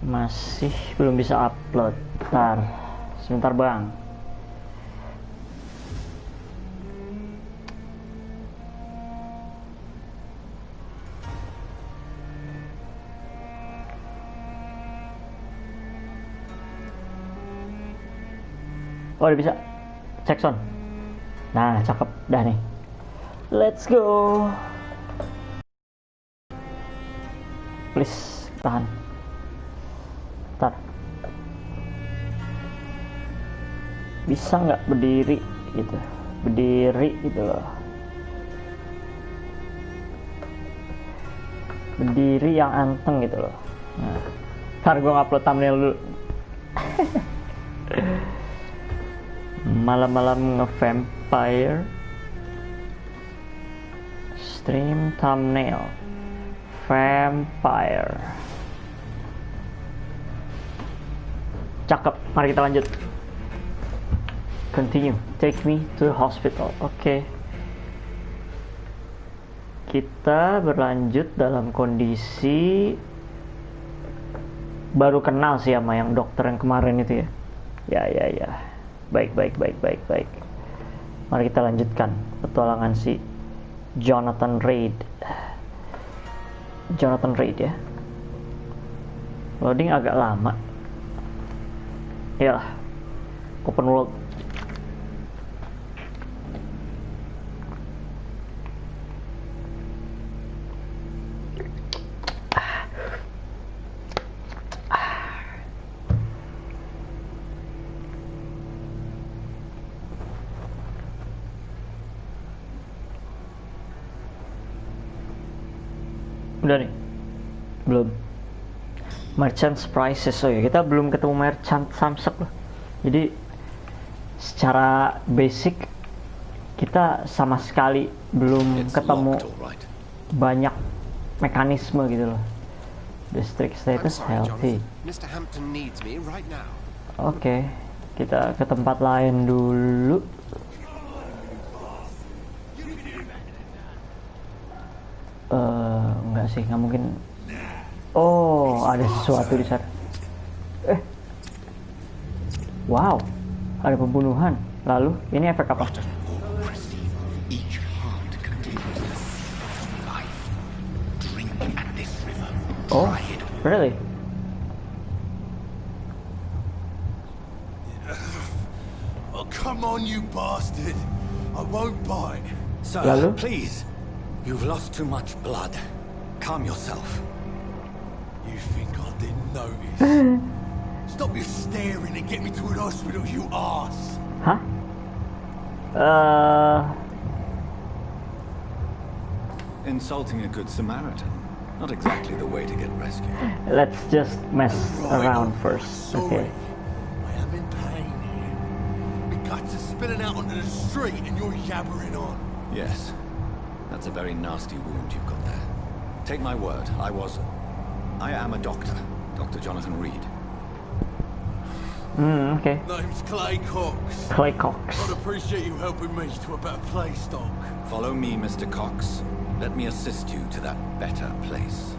Masih belum bisa upload. Sebentar bang. Oh udah bisa. Cek sound. Nah cakep dah nih. Let's go. Please tahan. Ntar. Bisa nggak berdiri gitu? Berdiri gitu loh. Berdiri yang anteng gitu loh. Nah, ntar gue upload thumbnail dulu. Malam-malam Nge-Vampyr stream thumbnail Vampire. Cakep, mari kita lanjut. Continue, take me to the hospital. Oke. Kita berlanjut dalam kondisi baru kenal sih sama yang dokter yang kemarin itu ya. Ya. Baik. Mari kita lanjutkan petualangan si Jonathan Reed ya. Loading agak lama. Iyalah, open world. Udah nih? Belum. Merchant prices. Oh ya, kita belum ketemu merchant samsek loh. Jadi secara basic kita sama sekali belum ketemu banyak mekanisme gitu loh. District status healthy. Oke, kita ke tempat lain dulu. Enggak sih, nggak mungkin. Oh, ada sesuatu di sana. Wow, ada pembunuhan. Lalu, ini efek apa? Oh, really? Oh, come on, you bastard! I won't bite. Sir, Lalu? please. You've lost too much blood. Calm yourself. You think I didn't notice? Stop your staring and get me to an hospital, you arse! Hah? Insulting a good Samaritan. Not exactly the way to get rescued. Let's just mess around first. Sorry. Okay. I am in pain here. My guts are spilling out onto the street and you're yabbering on. Yes. That's a very nasty wound you've got there. Take my word, I am a doctor. Dr. Jonathan Reed. Okay. Name's Clay Cox. Clay Cox. I'd appreciate you helping me to a better place, Doc. Follow me, Mr. Cox. Let me assist you to that better place.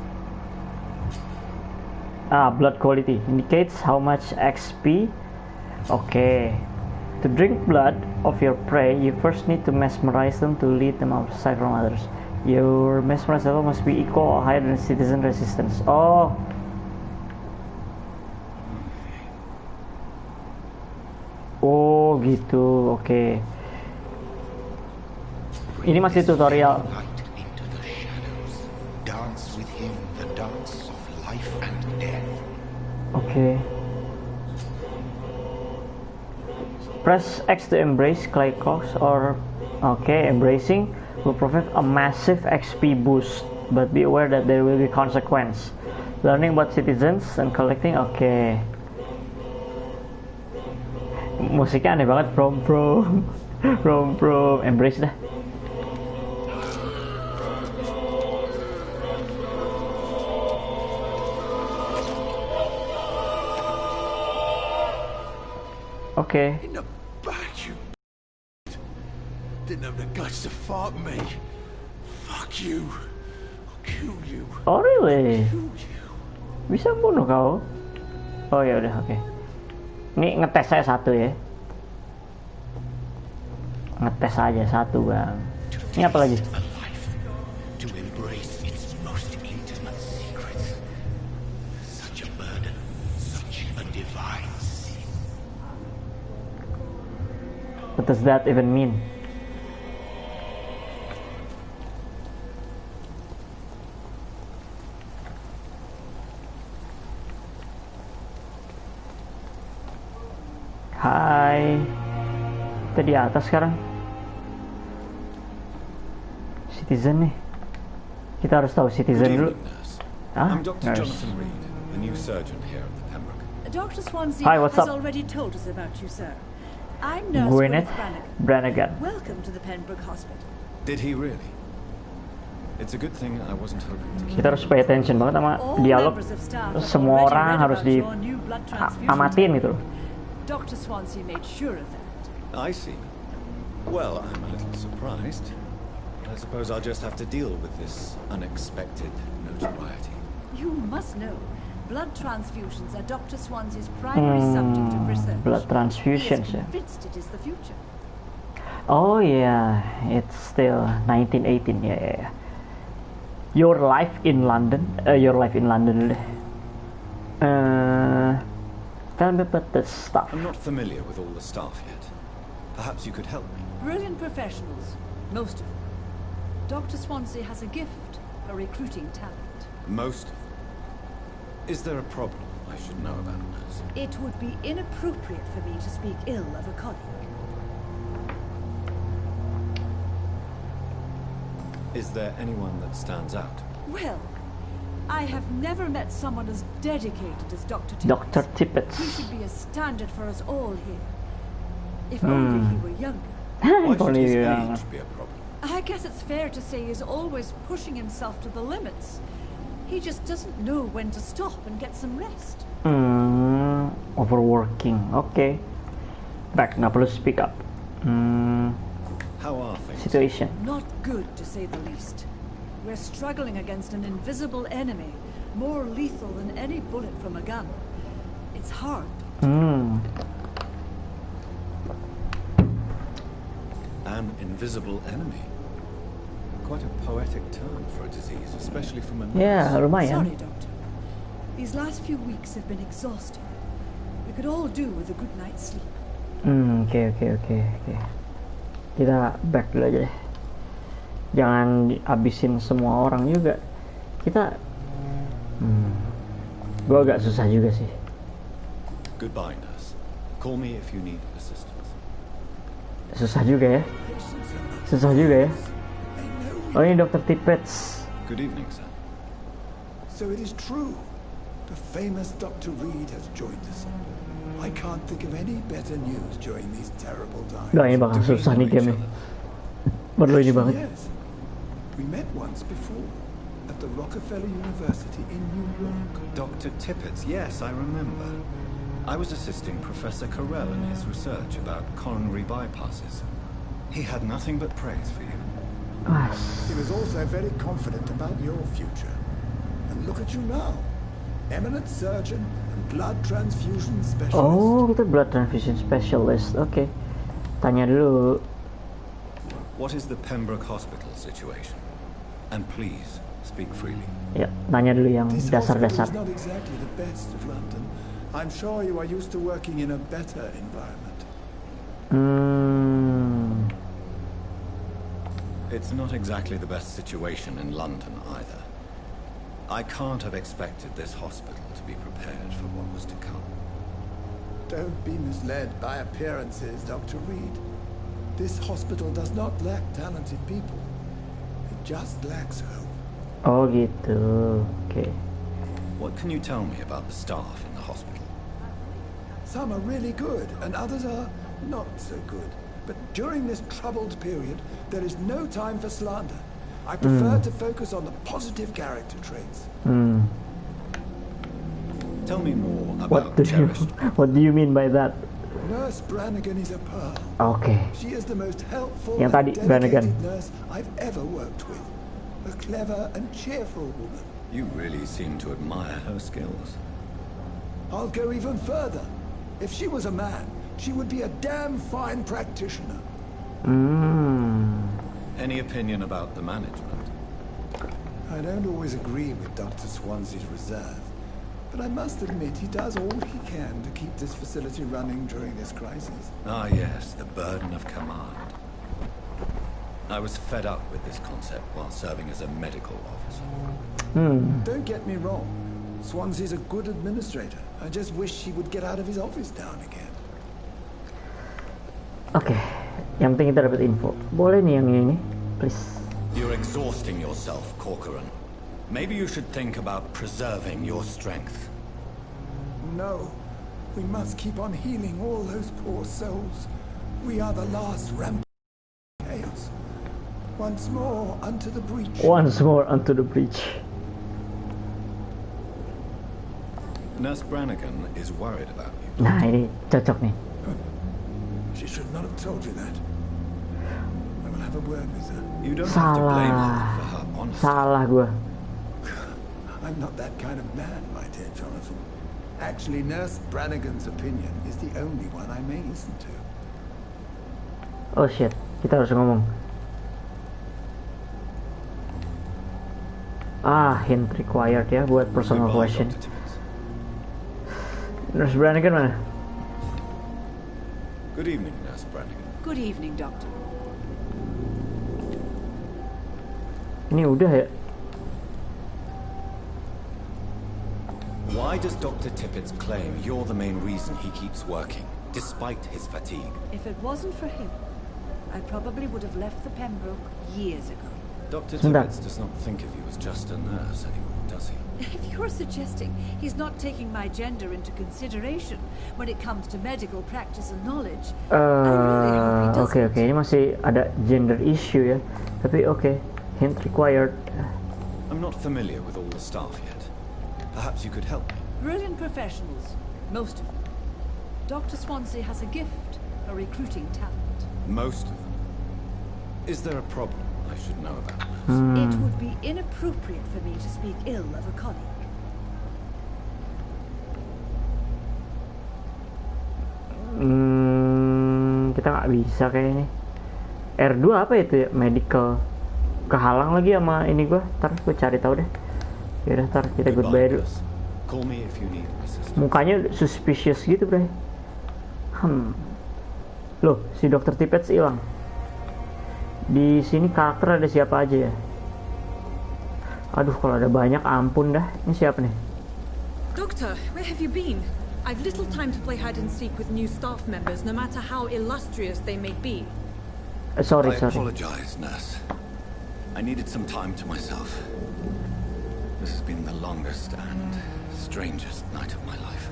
Blood quality indicates how much XP. Okay. To drink blood of your prey, you first need to mesmerize them to lead them outside from others. Your mesmerize level must be equal or higher than citizen resistance. Oh. Oh gitu, oke. Okay. Ini masih tutorial. Oke. Okay. Press X to embrace Clay Cox or embracing will provide a massive XP boost, but be aware that there will be consequence. Learning about citizens and collecting, musiknya aneh banget, embrace dah. Okay. In the back, you didn't have the guts to fuck me. Fuck you. I'll kill you. Oh really? Kill you. Bisa bunuh kau? Oh ya udah, oke. Ini ngetes saya satu ya. Ngetes aja satu, Bang. Ini apa lagi? To embrace its most intimate secrets. Such a burden, such a divine sin. What does that even mean? Hai. Kita di atas sekarang. Citizen nih. Kita harus tahu citizen dulu. I'm Dr. Nurse. Jonathan Reed, the new surgeon here at the Pembroke. Dr. Swansea Hi, what's has up? already told us about you, sir. I'm Nurse Gwyneth Brannigan. Brannigan. Welcome to the Pembroke Hospital. Did he really? It's a good thing I wasn't hoping to keep. Kita harus pay attention banget sama All dialog. members of staff have Semua already orang read harus about di your new blood transfusion amatin gitu loh. Dr. Swansea made sure of that. I see. Well, I'm a little surprised. But I suppose I'll just have to deal with this unexpected notoriety. You must know, blood transfusions are Dr. Swansea's primary subject of research. Blood transfusions, He ya. is convinced it is the future. Oh yeah, it's still 1918 ya. Yeah. Your life in London, dulu deh. Tell me about the stuff. I'm not familiar with all the staff yet. Perhaps you could help me. Brilliant professionals, most of them. Dr. Swansea has a gift for recruiting talent. Most of them. Is there a problem I should know about, nurse? It would be inappropriate for me to speak ill of a colleague. Is there anyone that stands out? Well, I have never met someone as dedicated as Dr. Tippett. Dr. Tippett. He should be a standard for us all here. If only he were younger. Why should Only his you, age be a problem? I guess it's fair to say he's always pushing himself to the limits. He just doesn't know when to stop and get some rest. Overworking. Oke. Back, nggak perlu speak up. How are things? Situation. Not good, to say the least. We're struggling against an invisible enemy, more lethal than any bullet from a gun. It's hard. An invisible enemy. Quite a poetic term for a disease, especially from a nurse. Ya, lumayan. Sorry, Doctor. These last few weeks have been exhausting. We could all do with a good night's sleep. Oke. Kita back dulu aja deh. Jangan habisin semua orang juga. Kita gue agak susah juga sih. Goodbye, nurse. Call me if you need assistance. Susah juga ya. Oh, ini Dr. Tippett. Good evening, sir. So it is true. The famous Dr. Reed has joined us. I can't think of any better news during these terrible times. Udah, ini bakal susah nih game nih. Perlu ini banget. Yes. We met once before at the Rockefeller University in New York. Dr. Tippett, yes, I remember. I was assisting Professor Carell in his research about coronary bypasses. He had nothing but praise for you. He was also very confident about your future. And look at you now. Eminent surgeon and blood transfusion specialist. Oh, kita blood transfusion specialist. Oke. Tanya dulu. What is the Pembroke Hospital situation? And please, speak freely. Ya, tanya dulu yang This hospital dasar-dasar. is not exactly the best of London. I'm sure you are used to working in a better environment. It's not exactly the best situation in London either. I can't have expected this hospital to be prepared for what was to come. Don't be misled by appearances, Dr. Reed. This hospital does not lack talented people. It just lacks hope. Oh gitu. Oke. What can you tell me about the staff in the hospital? Some are really good, and others are not so good. But during this troubled period, there is no time for slander. I prefer to focus on the positive character traits. Tell me more about What do you mean by that? Nurse Brannigan is a pearl. Oke. She is the most helpful Yang tadi, and Brannigan. dedicated nurse I've ever worked with. A clever and cheerful woman. You really seem to admire her skills. I'll go even further. If she was a man, she would be a damn fine practitioner. Any opinion about the management? I don't always agree with Dr. Swansea's reserve, but I must admit he does all he can to keep this facility running during this crisis. Ah yes, the burden of command. I was fed up with this concept while serving as a medical officer. Don't get me wrong. Swansea's a good administrator. I just wish he would get out of his office now and again. Oke, yang penting kita dapat info. Boleh nih yang ini, please. You're exhausting yourself, Corcoran. Maybe you should think about preserving your strength. No, we must keep on healing all those poor souls. We are the last remnant of chaos. Once more unto the breach. Once more onto the breach. Nurse Brannigan is worried about you. Nah, ini cocok nih. She should not have told you that. I will have a word with her. You don't have to blame her for her honesty. Salah gue. I'm not that kind of man, my dear Jonathan. Actually, Nurse Brannigan's opinion is the only one I may listen to. Oh shit, kita harus ngomong. Hint required ya buat personal Goodbye, question. Dr. Tibbets. Nurse Brannigan mana? Good evening, Nurse Brannigan. Good evening, Doctor. Ini udah ya? Why does Dr. Tippett claim you're the main reason he keeps working, despite his fatigue? If it wasn't for him, I probably would have left the Pembroke years ago. Dr. Sebentar. Tippett does not think of you as just a nurse anymore, does he? If you're suggesting he's not taking my gender into consideration when it comes to medical practice and knowledge, I really hope he doesn't. Oke, ini masih ada gender issue ya. Tapi oke, hint required. I'm not familiar with all the staff yet. Perhaps you could help me. Brilliant professionals, most of them. Dr. Swansea has a gift for recruiting talent. Most of them. Is there a problem I should know about? It would be inappropriate for me to speak ill of a colleague. Kita nggak bisa kayaknya. R2 apa itu ya? Medical. Kehalang lagi sama ini gue. Ntar gue cari tahu deh. Yaudah, ntar kita goodbye dulu. nurse. Call me if you need assistance. Mukanya suspicious gitu, bro. Loh, si Dr. Tippett hilang. Di sini karakter ada siapa aja ya? Aduh, kalau ada banyak ampun dah. Ini siapa nih? Doctor, where have you been? I've little time to play hide and seek with new staff members, no matter how illustrious they may be. Sorry. I apologize, nurse. I needed some time to myself. This has been the longest and strangest night of my life.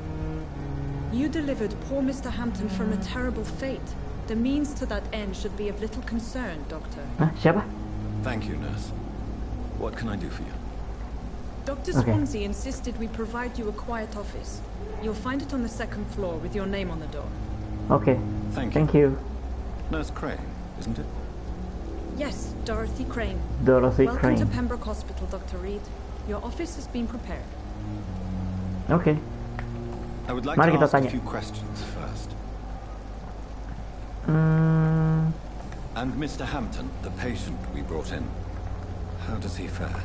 You delivered poor Mr. Hampton from a terrible fate. The means to that end should be of little concern, Doctor. Hah, siapa? Thank you, nurse. What can I do for you? Dr. Okay. Swansea insisted we provide you a quiet office. You'll find it on the second floor with your name on the door. Oke. Thank you. Nurse Crane, isn't it? Yes, Dorothy Crane. Dorothy Welcome Crane. to Pembroke Hospital, Dr. Reed. Your office has been prepared. Oke. I would like Mari to kita ask a tanya. few questions first. Hmm, And Mr. Hampton, the patient we brought in, how does he fare?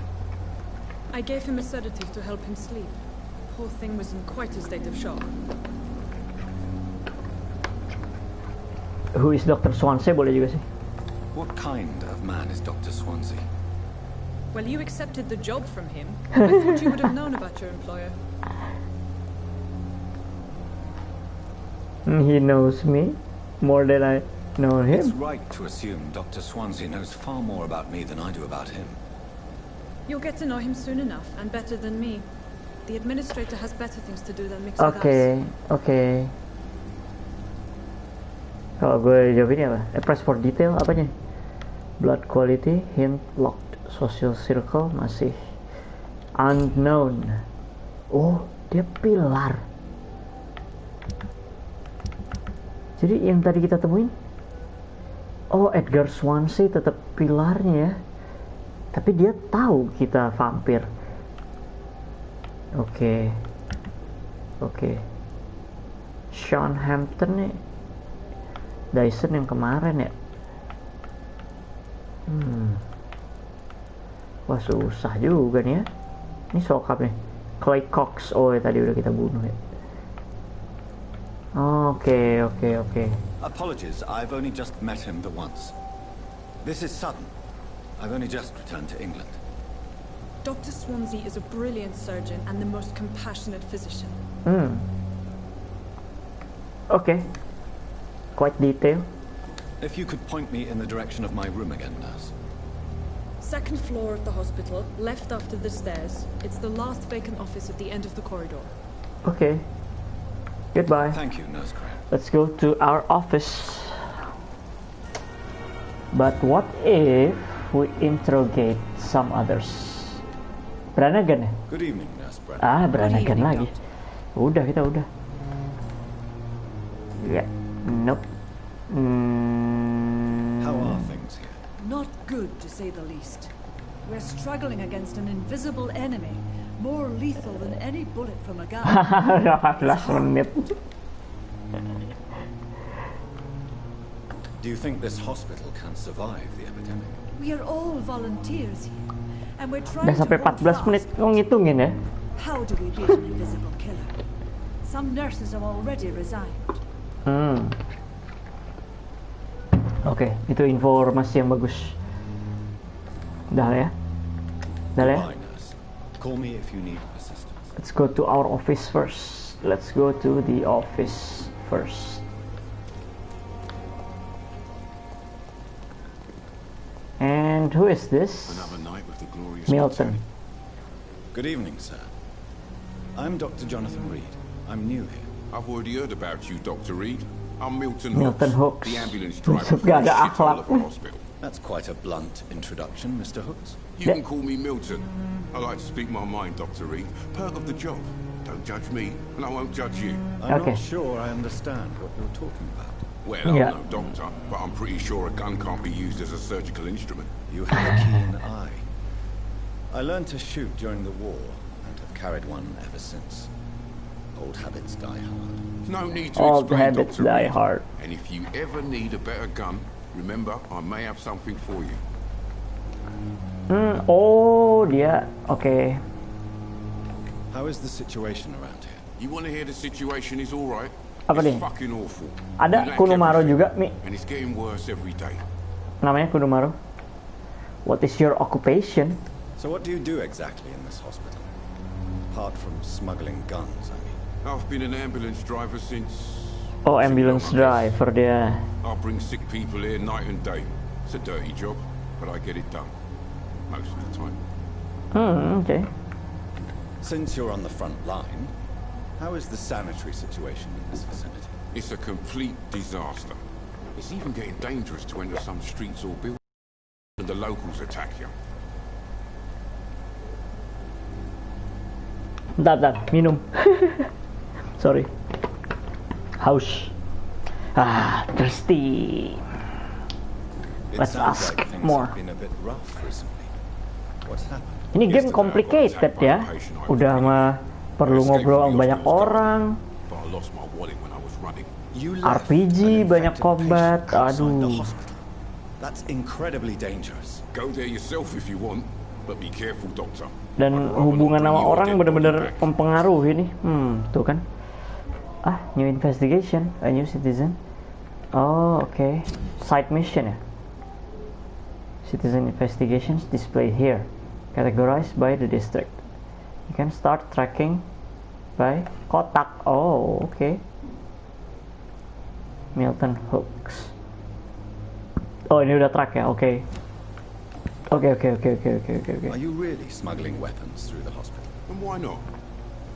I gave him a sedative to help him sleep. Poor thing was in quite a state of shock. who is Dr. Swansea boleh juga sih. What kind of man is Dr. Swansea? Well, you accepted the job from him. I thought you would have known about your employer. He knows me more than I know It's him. right to assume Dr. Swansea knows far more about me than I do about him. You'll get to know him soon enough, and better than me. The administrator has better things to do than mix with us. Oke. Kalau gue jawab ini apa? Press for detail apanya? Blood quality, hint locked, social circle masih unknown. Oh, dia pilar. Jadi yang tadi kita temuin, oh Edgar Swansea tetap pilarnya ya. Tapi dia tahu kita vampir. Oke. Oke. Sean Hampton nih. Dyson yang kemarin ya. Wah susah juga nih ya. Ini sokap nih. Clay Cox. Oh ya, tadi udah kita bunuh ya. Oke. Apologies, I've only just met him the once. This is sudden. I've only just returned to England. Dr. Swansea is a brilliant surgeon and the most compassionate physician. Oke. Quite detailed. If you could point me in the direction of my room again, nurse. Second floor of the hospital, left after the stairs. It's the last vacant office at the end of the corridor. Okay. Goodbye. Thank you, Nurse Crane. Let's go to our office. But what if we interrogate some others? Brannigan ya? Good evening, Nurse Brannigan. Brannigan lagi. Udah, kita udah. Ya, nope. How are things here? Not good, to say the least. We're struggling against an invisible enemy, more lethal than any bullet from a gun. 18 menit. Do you think this hospital can survive the epidemic? We are all volunteers here, and we're Udah trying sampai to hold 14 menit fast. ngitungin ya. How do we beat an invisible killer? Some nurses have already resigned. Oke, itu informasi yang bagus. Udah ya. Goodbye, nurse. Call me if you need assistance. Let's go to our office first. Let's go to the office first. And who is this? Another night with the glorious Milton. Good evening, sir. I'm Dr. Jonathan Reed. I'm new here. I've already heard about you, Dr. Reed. I'm Milton Hooks. the ambulance driver Masuk for gak the ada shithole akhlak. of the hospital. That's quite a blunt introduction, Mr. Hooks. You can call me Milton. I like to speak my mind, Dr. Reed. Perk of the job. Don't judge me, and I won't judge you. I'm Okay. not sure I understand what you're talking about. Well, Yeah. I'm no doctor, but I'm pretty sure a gun can't be used as a surgical instrument. You have a keen eye. I learned to shoot during the war and have carried one ever since. Old habits die hard. No need to Old explain, habits Dr. die Reed. hard. And if you ever need a better gun, remember, I may have something for you. Oh, dia. Oke. How is the situation around here? You want to hear the situation is all right? Apa It's nih? fucking awful. Ada We lack Kunomaru everything, juga, Mi. and it's getting worse every day. Namanya Kunomaru. What is your occupation? So what do you do exactly in this hospital? Apart from smuggling guns, I mean. I've been an ambulance driver since... Oh, ambulance driver dia. I bring sick people here night and day. It's a dirty job, but I get it done. Most of the time. Okay. Since you're on the front line, how is the sanitary situation in this vicinity? It's a complete disaster. It's even getting dangerous to enter some streets or buildings and the locals attack you. Bentar, minum. Sorry. Haus. Thirsty. Let's sounds ask like things more. have been a bit rough recently. What's happened? Ini game complicated ya. Udah mah perlu ngobrol sama banyak orang. But I lost my wallet when I was running. You left RPG, an banyak infected combat, patient outside the aduh. hospital. That's incredibly dangerous. Go there yourself if you want, but be careful, doctor. Dan I'd rather hubungan not sama bring your orang dead bener-bener body back. mempengaruhi nih. Tuh kan. New investigation, a new citizen. Oh, okay. Side mission ya. Citizen investigations displayed here, categorized by the district. You can start tracking by kotak. Oh, okay. Milton Hooks. Oh, ini udah track ya. Oke. Oke. Are you really smuggling weapons through the hospital? And why not?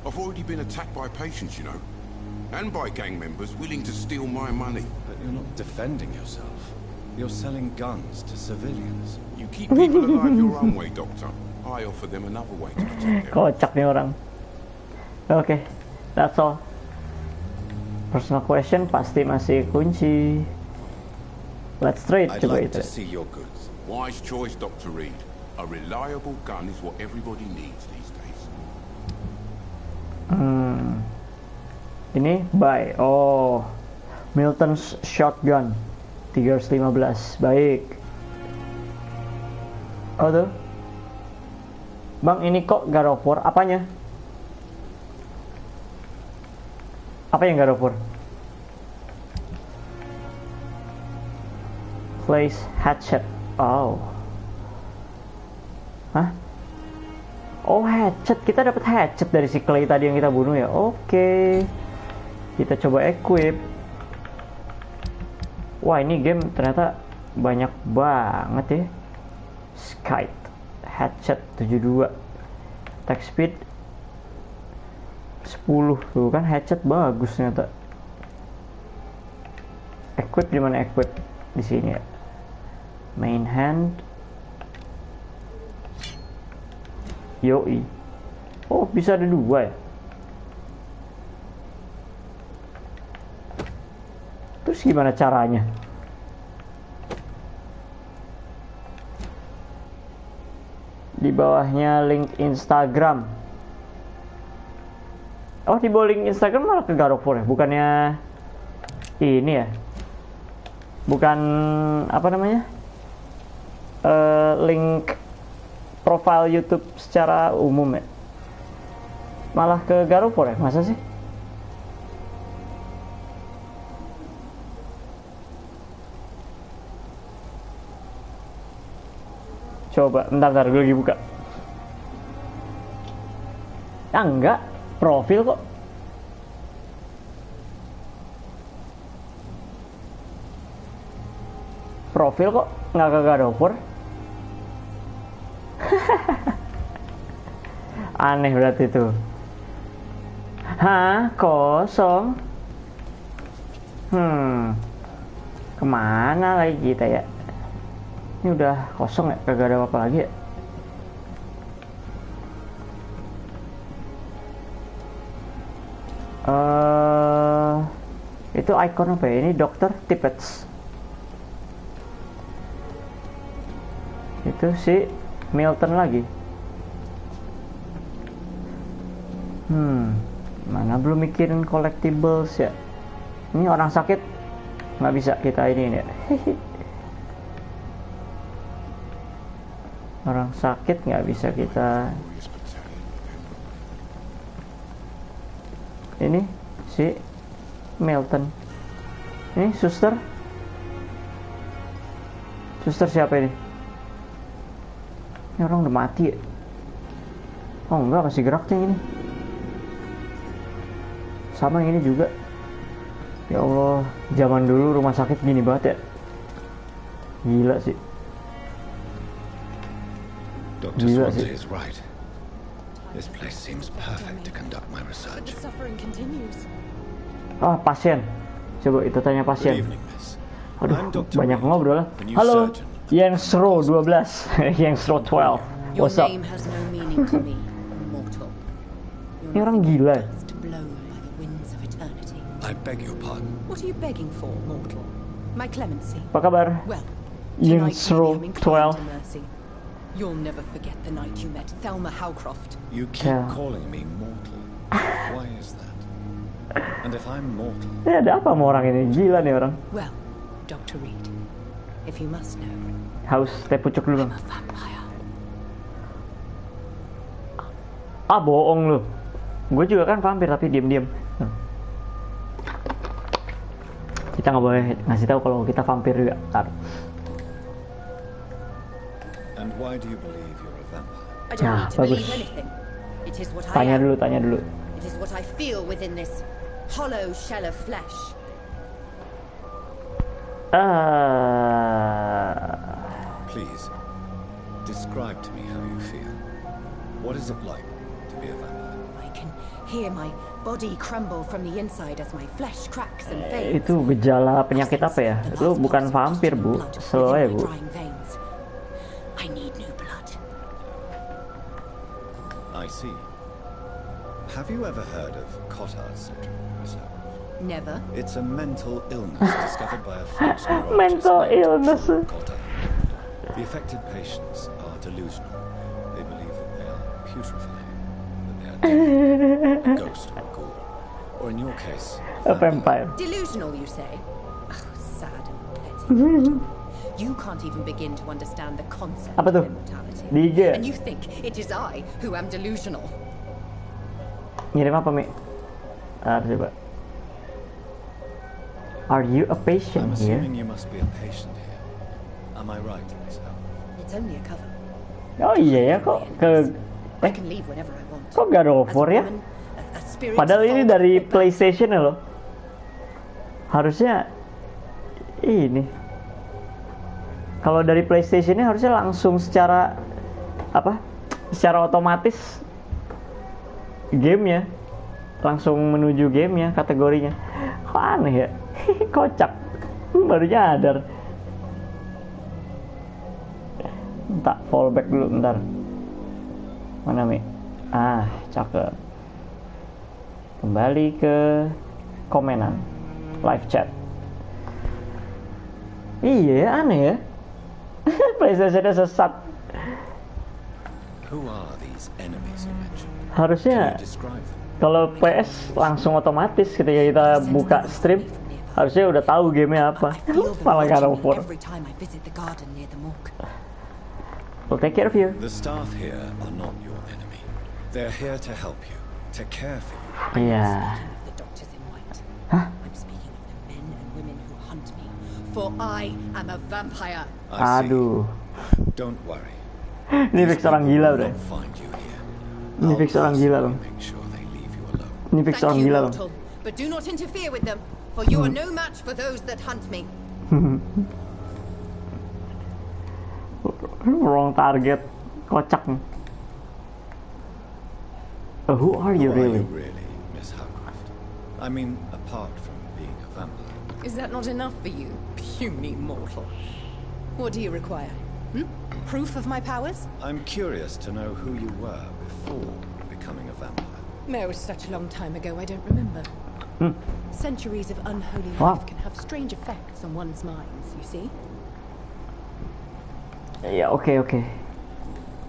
I've already been attacked by patients, you know. And by gang members willing to steal my money. But you're not defending yourself. You're selling guns to civilians. You keep people alive your own way, doctor. I offer them another way to protect them. Kocak nih orang. Oke, that's all. Personal question pasti masih kunci. Let's trade. I'd Coba like itu. to see your goods. Wise choice, Dr. Reed. A reliable gun is what everybody needs these days. Ini buy. Oh, Milton's shotgun 315. Baik. Oh tuh, Bang, ini kok God of War? Apanya? Apa yang God of War? Place hatchet. Oh. Hah? Oh, hatchet. Kita dapat hatchet dari si Clay tadi yang kita bunuh ya. Oke. Kita coba equip. Wah, ini game ternyata banyak banget ya. Skite. Hatchet 72. Attack speed 10. Tuh kan hatchet bagus ternyata. Equip di mana equip? Di sini ya. Main hand. Yoi. Oh, bisa ada 2 ya. Terus gimana caranya? Di bawahnya link Instagram. Oh, di bawah link Instagram malah ke God of War ya? Bukannya ini ya? Bukan apa namanya? Link profile YouTube secara umum ya? Malah ke God of War ya? Masa sih? Coba, bentar, gue lagi buka. Ah, enggak, profil kok. Profil kok, nggak ke God of War. Aneh berarti itu. Hah, kosong. Kemana lagi kita ya? Ini udah kosong ya, kagak ada apa-apa lagi ya. Itu icon apa ya? Ini Dr. Tippets. Itu si Milton lagi. Mana belum mikirin collectibles ya. Ini orang sakit nggak bisa kita ini ya. Orang sakit nggak bisa kita ini si Milton. Ini suster siapa ini? Ini orang udah mati ya? Oh enggak, masih gerak nih ini. Sama yang ini juga. Ya Allah, zaman dulu rumah sakit gini banget ya. Gila sih. Dr. Swansea is right. This place seems perfect to conduct my research. Ah, pasien. Coba itu tanya pasien. Aduh, banyak ngobrol lah. Halo, Yensro 12. Yensro 12. What's up? Ini orang gila. I beg your pardon. What are you begging for, mortal? My clemency. Apa kabar? Well, Yensro 12. You'll never forget the night you met Thelma Howcroft. You keep calling me mortal. Why is that? And if I'm mortal... Ya, ada apa sama orang ini? Gila nih orang. Well, Dr. Reed, if you must know, haus teh pucuk dulu, Bang. I'm a vampire. Ah, bohong lu. Gue juga kan vampir tapi diam-diam. Kita nggak boleh ngasih tahu kalau kita vampir juga. Ntar. And why do you believe you're a vampire? I don't need to bagus. believe anything. It is what I Tanya am. dulu. It is what I feel within this hollow shell of flesh. Please, describe to me how you feel. What is it like to be a vampire? I can hear my body crumble from the inside as my flesh cracks and fades. Itu gejala penyakit apa ya? Itu bukan vampir, Bu. Slow ya, Bu. I need new blood. I see. Have you ever heard of Cotard's syndrome, Miss Howcroft? Never. It's a mental illness discovered by a French neurologist Mental named illness. Cotard. The affected patients are delusional. They believe that they are putrefying, that they are dead, a ghost or a ghoul, or Or in your case, A vampire. Delusional, you say? Oh, sad and petty. You can't even begin to understand the concept Apa tuh? of immortality. Di IG. And you think it is I who am delusional. Ngirim apa, Mi? Coba. Are you a I'm patient here? assuming you must be a patient here. Am I right, Miss Howard? It's only a cover. Oh iya ya, kok I can leave whenever I want. kok God of As a War ya? woman, a spirit Padahal ini fog dari or PlayStation ya loh. Harusnya ini. Kalau dari PlayStation ini harusnya langsung secara apa? Secara otomatis gamenya langsung menuju gamenya kategorinya. Kok aneh ya? Kocak. Baru nyadar. Tak fallback dulu bentar. Mana Mi? Ah, cakep. Kembali ke komenan live chat. Iya, aneh ya. PlayStation-nya sesat. Who are these enemies you mentioned? Harusnya Can you describe them? kalau PS langsung otomatis ketika kita buka stream harusnya udah tahu gamenya apa. I feel them Malah God watching of me War. every time I visit the garden near the morgue. We'll take care of you. The staff here are not your enemy. They're here to help you, to care for you. Iya. Speaking of the doctors in white. Hah? I'm speaking of the men and women who hunt me. For I am a vampire. I see. Aduh. Don't worry. Ini fix orang gila udah. They'll find you here. Ini I'll fix orang gila loh. personally make sure they leave you alone. Ini fix Thank orang you, gila loh. mortal, but do not interfere with them, for you are no match for those that hunt me. Wrong target. Kocak nih. Who are you Who are really? you really, Miss Howcroft? I mean, apart from being a vampire. Is that not enough for you, puny mortal? What do you require? Proof of my powers? I'm curious to know who you were before becoming a vampire. No, it was such a long time ago, I don't remember. Centuries of unholy Wow. life can have strange effects on one's minds, you see? Ya oke.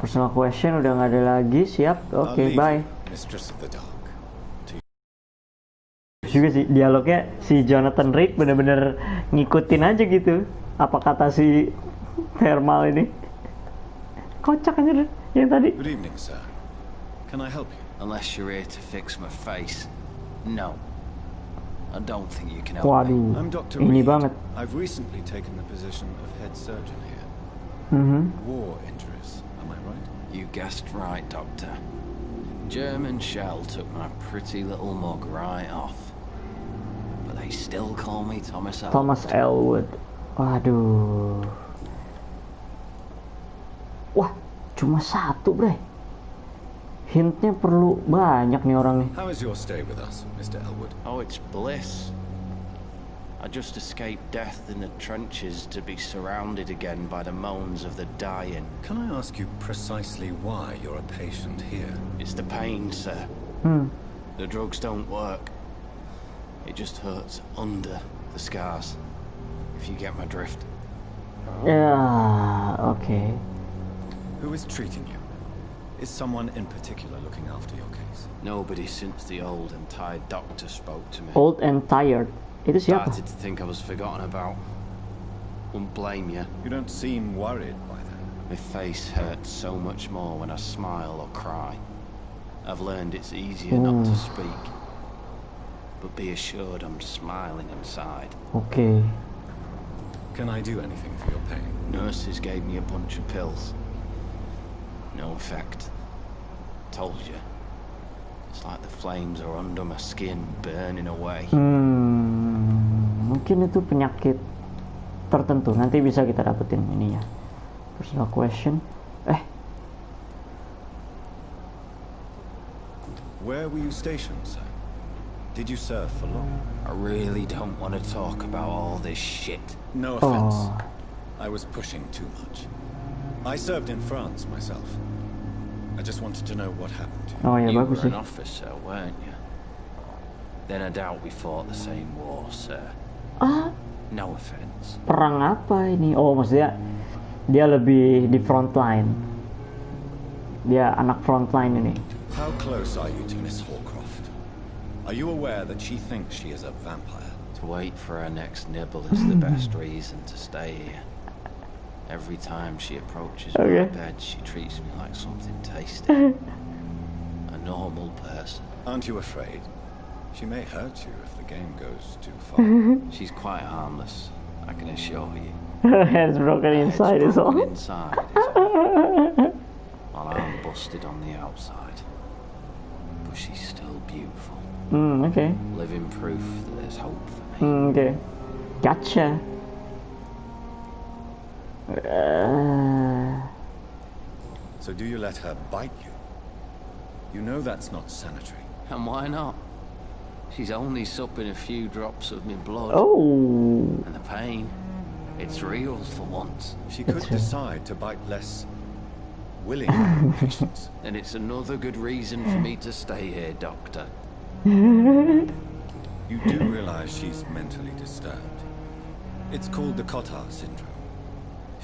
Personal question udah nggak ada lagi, siap. I'll Oke, leave bye. you, Mistress of the Dark. Juga sih dialognya si Jonathan Reed bener-bener ngikutin aja gitu. Apa kata si Thermal ini? Kocak aja deh yang tadi. Good evening, sir. Can I help you? Unless you're here to fix my face. No. I don't think you can help me. Waduh, I'm Dr. ini Reed. banget. I've recently taken the position of head surgeon here. War injuries, am I right? You guessed right, Doctor. German shell took my pretty little mug right off. But they still call me Thomas Elwood. Thomas Elwood. Waduh. Wah, cuma satu, bre. Hintnya perlu banyak nih orang nih. How is your stay with us, Mr. Elwood? Oh, it's bliss. I just escaped death in the trenches to be surrounded again by the moans of the dying. Can I ask you precisely why you're a patient here? It's the pain, sir. The drugs don't work. It just hurts under the scars. If you get my drift. Ya, oke. Who is treating you? Is someone in particular looking after your case? Nobody since the old and tired doctor spoke to me. Old and tired. Itu siapa? Started to think I was forgotten about. Won't blame you. You don't seem worried by that. My face hurts so much more when I smile or cry. I've learned it's easier not to speak. But be assured I'm smiling inside. Oke. Can I do anything for your pain? Nurses gave me a bunch of pills. No effect. Told you. It's like the flames are under my skin, burning away. Mungkin itu penyakit tertentu. Nanti bisa kita dapetin ininya. Personal question. Where were you stationed, sir? Did you serve for long? I really don't want to talk about all this shit. No offense. I was pushing too much. I served in France myself. I just wanted to know what happened to you. Oh ya, You bagus were sih. an officer, weren't you? Then I doubt we fought the same war, sir. No offense. Perang apa ini? Oh, maksudnya dia lebih di front line. Dia anak front line ini. How close are you to Miss Hawcroft? Are you aware that she thinks she is a vampire? To wait for her next nibble is the best reason to stay here. Every time she approaches my bed, she treats me like something tasty. A normal person. Aren't you afraid? She may hurt you if the game goes too far. She's quite harmless, I can assure you. Her head's broken inside is all. Inside is all. While I'm busted on the outside. But she's still beautiful. Okay. Living proof that there's hope for me. Okay. Gotcha. So do you let her bite you? You know that's not sanitary. And why not? She's only supping a few drops of my blood. Oh. And the pain, it's real for once. She could decide to bite less willing patients. And it's another good reason for me to stay here, Doctor. You do realize she's mentally disturbed. It's called the Cotard syndrome.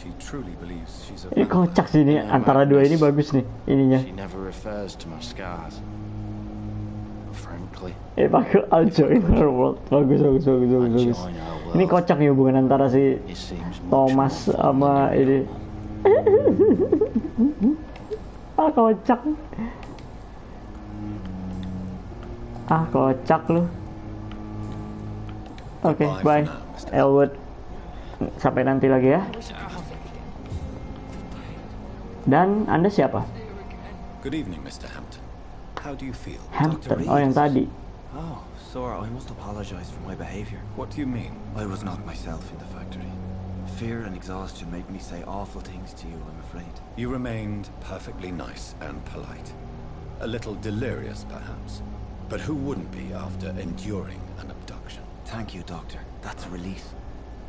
She truly believes she's a Ini kocak sih ini, antara dua ini bagus nih ininya. She never refers to my scars. Frankly. Bagus, I'll join her world. Bagus. Ini kocak nih hubungan antara si Thomas sama ini. Kocak. Kocak lu. Oke, bye. Elwood. Sampai nanti lagi ya. Dan Anda siapa? Good evening, Mr. Hampton. How do you feel? Hampton. Oh, yang tadi. Oh, Sora, I must apologize for my behavior. What do you mean? I was not myself in the factory. Fear and exhaustion made me say awful things to you, I'm afraid. You remained perfectly nice and polite. A little delirious, perhaps. But who wouldn't be after enduring an abduction? Thank you, Doctor. That's a relief.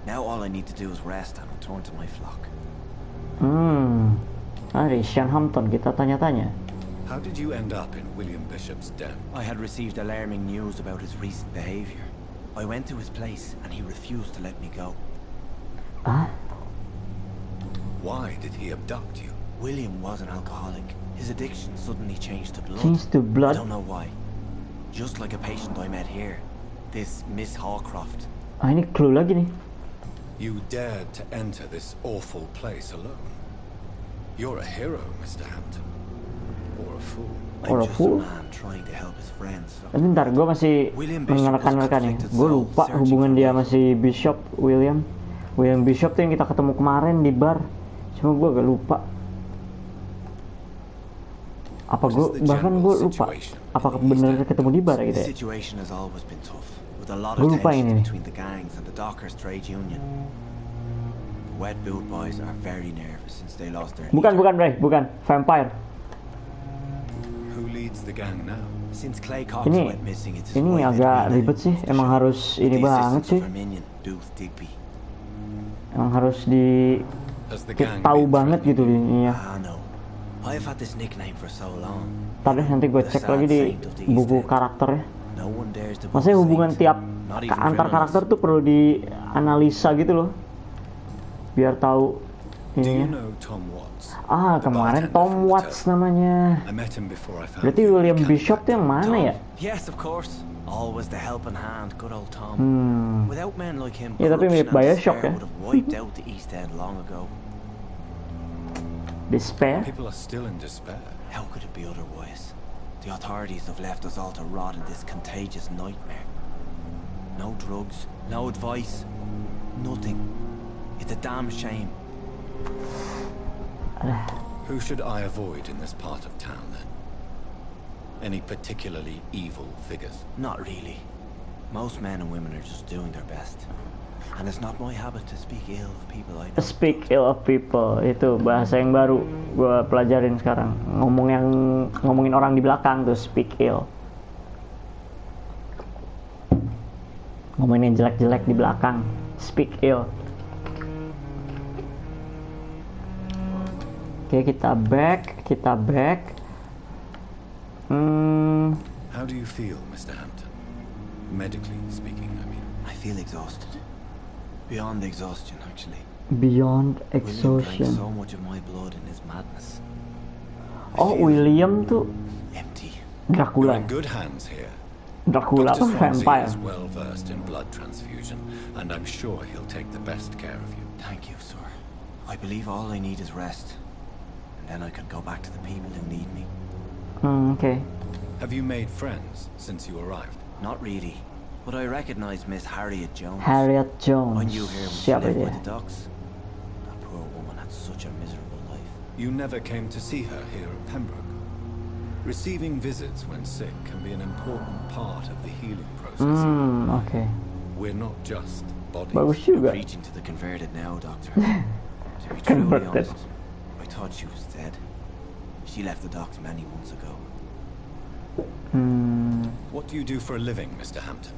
Now all I need to do is rest and return to my flock. Sean Hampton, kita tanya-tanya. How did you end up in William Bishop's den? I had received alarming news about his recent behavior. I went to his place and he refused to let me go. Why did he abduct you? William was an alcoholic. His addiction suddenly changed to blood. Changed to blood? I don't know why. Just like a patient I met here. This Miss Hawcroft. Ini clue lagi nih. You dared to enter this awful place alone. You're a hero, Mr. Hampton. Or a fool. Or a fool? Man trying to help his friends. Bentar, gue masih menekan-nekan nih. Gue lupa hubungan dia masih Bishop, William Bishop tuh yang kita ketemu kemarin di bar. Cuma gue agak lupa. Bahkan gue lupa. Apakah benar ketemu di bar gitu ya? Gue lupa ini nih. Bukan Bray, bukan Vampire. Ini agak ribet sih. Emang harus ini banget sih. Emang harus tahu banget gitu ini ya. Tadi nanti gue cek lagi di buku karakternya. Maksudnya hubungan tiap antar karakter tuh perlu dianalisa gitu loh, biar tahu ininya. Kemarin Tom Watts namanya. Berarti William Bishop tuh yang mana ya? Ya tapi mirip Bioshock ya. Despair? How could it be otherwise? The authorities have left us all to rot in this contagious nightmare. No drugs, no advice, nothing. It's a damn shame. Who should I avoid in this part of town then? Any particularly evil figures? Not really. Most men and women are just doing their best. And it's not my habit to speak ill of people I don't. Speak ill of people, itu bahasa yang baru gue pelajarin sekarang. Ngomongin orang di belakang tuh speak ill. Ngomongin yang jelek-jelek di belakang, speak ill. Oke, kita back. How do you feel, Mr. Hampton? Medically speaking, I mean. I feel exhausted. Beyond exhaustion, actually. Beyond William drank exhaustion. so much of my blood in his madness. William tuh empty. Dracula. You're in good hands here. Dracula Dr. apa Swansea vampire? is well versed in blood transfusion, and I'm sure he'll take the best care of you. Thank you, sir. I believe all I need is rest. And then I can go back to the people who need me. Okay. Have you made friends since you arrived? Not really. But I recognize Miss Harriet Jones. Harriet Jones. I knew her when she Siapa lived dia? by the docks. That poor woman had such a miserable life. You never came to see her here at Pembroke. Receiving visits when sick can be an important part of the healing process. Okay. We're not just bodies. Bagus You're juga. preaching to the converted now, Doctor. To be truly Converted. honest, I thought she was dead. She left the docks many months ago. What do you do for a living, Mr. Hampton?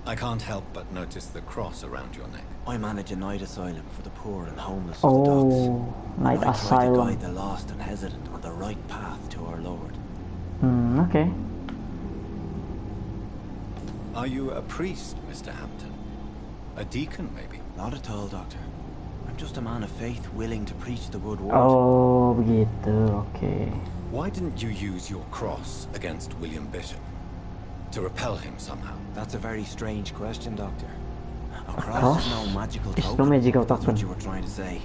I can't help but notice the cross around your neck. I manage a night asylum for the poor and homeless of the docks. Oh, night I try to asylum. guide the lost and hesitant on the right path to our Lord. Okay. Are you a priest, Mr. Hampton? A deacon, maybe? Not at all, Doctor. I'm just a man of faith willing to preach the good word. Oh, begitu. Okay. Why didn't you use your cross against William Bishop? To repel him somehow? That's a very strange question, Doctor. A cross cross is no magical is token. no magical That's token. what you were trying to say.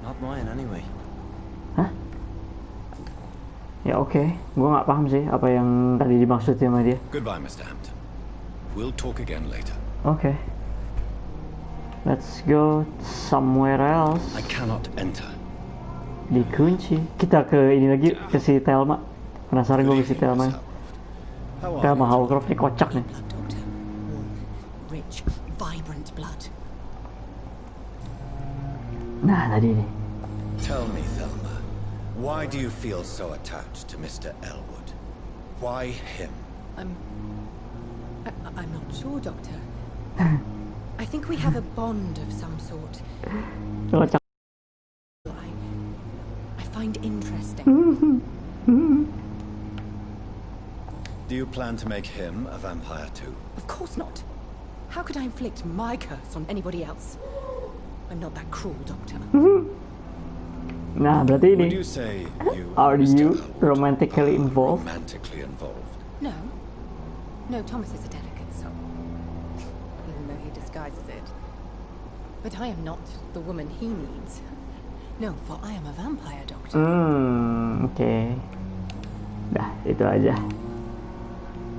Not mine, anyway. Hah? Ya oke, gue nggak paham sih apa yang tadi dimaksud sama dia. Goodbye, Mr. Hampton. We'll talk again later. Okay. Let's go somewhere else. I cannot enter. Dikunci. Kita ke ini lagi, ke si Thelma. Penasaran gue ke si Thelma. Thelma Howcroft nih kocak nih. Blood, Doctor. Warm, rich, vibrant blood. Nah tadi nih. Tell me, Thelma, why do you feel so attached to Mr. Elwood? Why him? I'm not sure, Doctor. I think we have a bond of some sort. Kocak. I find interesting. Do you plan to make him a vampire too? Of course not. How could I inflict my curse on anybody else? I'm not that cruel, Doctor. Nah berarti ini. Would you say you Are and Mr. you Elwood romantically are involved? romantically involved? No. No, Thomas is a delicate soul. Even though he disguises it. But I am not the woman he needs. No, for I am a vampire, Doctor. Oke. Dah, itu aja.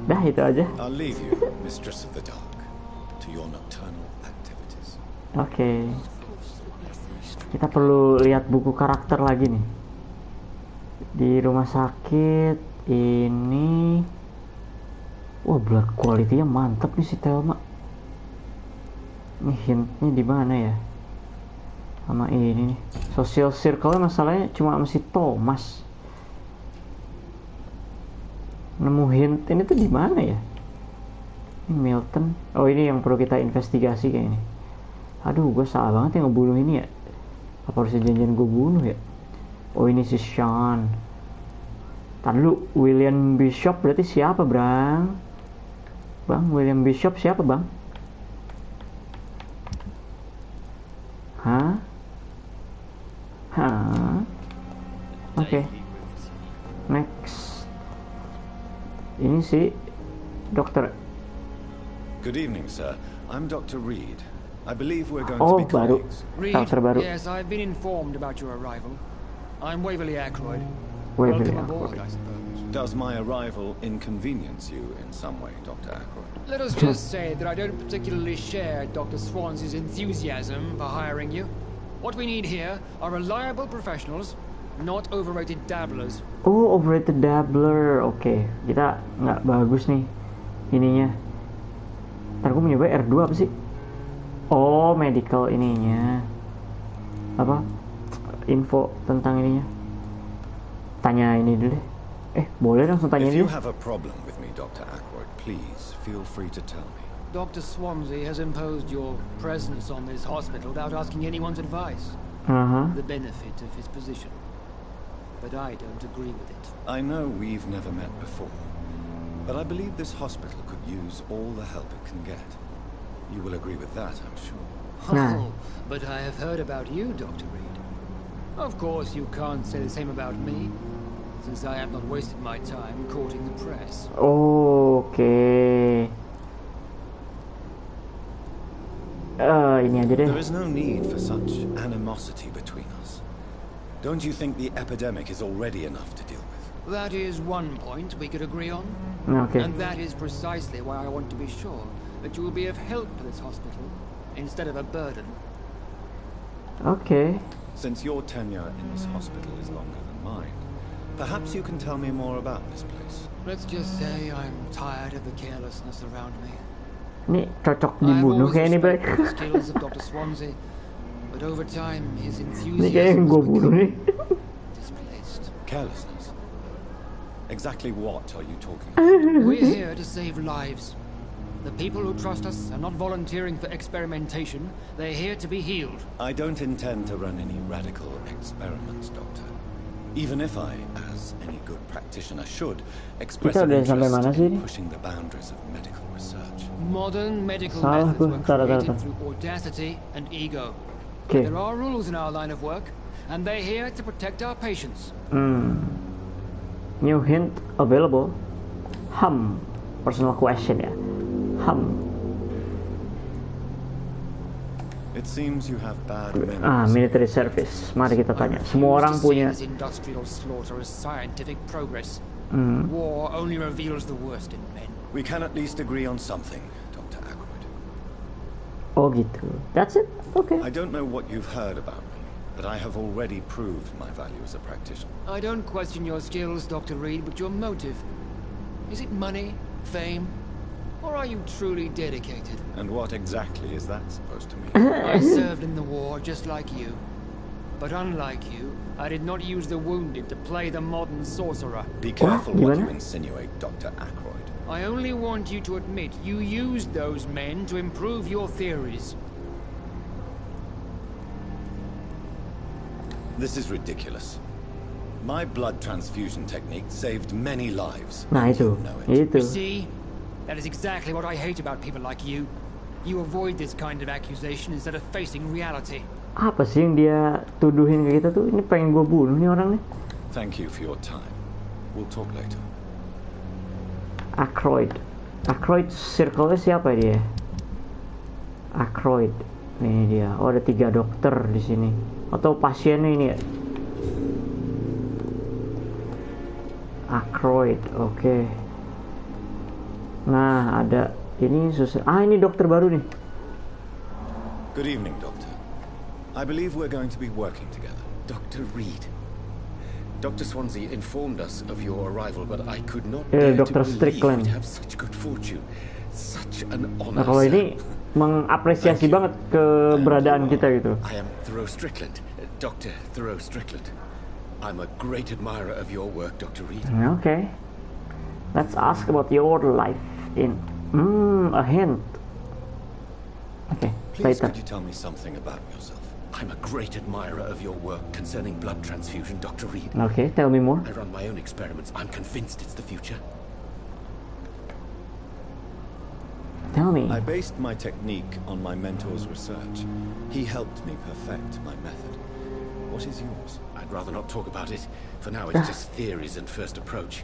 Dah, itu aja. I'll leave you, Mistress of the Dark, to your nocturnal activities. Oke. Kita perlu lihat buku karakter lagi nih. Di rumah sakit ini. Wah, blood quality-nya mantap nih si Thelma. Ini hintnya di mana ya? Sama ini nih. Social circle-nya masalahnya cuma masih Thomas. Nemu hint ini tuh di mana ya? Ini Milton. Oh, ini yang perlu kita investigasi kayaknya. Aduh, gue salah banget yang ngebunuh ini ya. Apa harusnya janjian gue bunuh ya? Oh, ini si Sean. Tar dulu, William Bishop berarti siapa, Bang? Bang, William Bishop siapa, Bang? Hah? Hah? Oke. Next. Ini si dokter. Good evening, sir. I'm Dr. Reed. I believe we're going Oh, to be baru. colleagues. Dokter baru. Yes, I've been informed about your arrival. I'm Waverly Ackroyd. Waverly Welcome aboard, Ackroyd. I suppose. Does my arrival inconvenience you in some way, Dr. Ackroyd? Let us just say that I don't particularly share Dr. Swansea's enthusiasm for hiring you. What we need here are reliable professionals, not overrated dabblers. Oh, overrated dabbler. Oke, kita nggak bagus nih ininya. Ntar gue mencoba R2 apa sih? Oh, medical ininya. Apa? Info tentang ininya. Tanya ini dulu deh. Boleh langsung tanya If ini. you have a problem with me, Dr. Ackroyd, please feel free to tell me. Dr. Swansea has imposed your presence on this hospital without asking anyone's advice. The benefit of his position. But I don't agree with it. I know we've never met before, but I believe this hospital could use all the help it can get. You will agree with that, I'm sure. Oh, but I have heard about you, Dr. Reed. Of course, you can't say the same about me. since I have not wasted my time courting the press. Oke. Ini aja deh. There is no need for such animosity between us. Don't you think the epidemic is already enough to deal with? That is one point we could agree on. Okay. And that is precisely why I want to be sure that you will be of help to this hospital instead of a burden. Okay. Since your tenure in this hospital is longer than mine, perhaps you can tell me more about this place. Let's just say I'm tired of the carelessness around me. Ini cocok dibunuh kayak ini, Bray. The skills of Dr. Swansea, but over time his Ini kayak yang enthusiasm gue bunuh nih. displaced. Carelessness? Exactly what are you talking about? We're here to save lives. The people who trust us are not volunteering for experimentation. They're here to be healed. I don't intend to run any radical experiments, Doctor. Even if I, as any good practitioner should, express an interest in pushing the boundaries of medical research. Modern medical methods were created through audacity and ego. Okay. There are rules in our line of work, and they're here to protect our patients. New hint available. Personal question ya. It seems you have bad memories. Military service. Mari kita tanya. Semua orang punya. Industrial slaughter as scientific progress. War only reveals the worst in men. We can at least agree on something, Dr. Ackroyd. Oh gitu. That's it? Okay. I don't know what you've heard about me, but I have already proved my value as a practitioner. I don't question your skills, Dr. Reed, but your motive. Is it money, fame, or are you truly dedicated? And what exactly is that supposed to mean? I served in the war just like you. But unlike you, I did not use the wounded to play the modern sorcerer. Be careful what you insinuate, Dr. Ackroyd. I only want you to admit you used those men to improve your theories. This is ridiculous. My blood transfusion technique saved many lives. Nah itu. You see? That is exactly what I hate about people like you. You avoid this kind of accusation instead of facing reality. Apa sih yang dia tuduhin ke kita tuh? Ini pengen gue bunuh nih orang nih. Thank you for your time. We'll talk later. Ackroyd. Ackroyd circle-nya siapa dia? Ackroyd. Ini dia. Oh, ada 3 dokter di sini. Atau pasiennya ini ya? Ackroyd. Oke. Nah, ada ini susah. Ini dokter baru nih. Good evening, Doctor. I believe we're going to be working together. Dr. Reed. Dr. Swansea informed us of your arrival, but I could not bear to believe we'd have such good fortune. Such an honor. Nah, kalau ini mengapresiasi banget keberadaan kita gitu. I am Thoreau Strickland, Dr. Thoreau Strickland. I'm a great admirer of your work, Dr. Reed. Okay. Let's ask about your life in a hint. Okay, please later. Could you tell me something about yourself? I'm a great admirer of your work concerning blood transfusion, Dr. Reed. Okay, tell me more. I run my own experiments. I'm convinced it's the future. Tell me. I based my technique on my mentor's research. He helped me perfect my method. What is yours? I'd rather not talk about it. For now, it's just theories and first approach.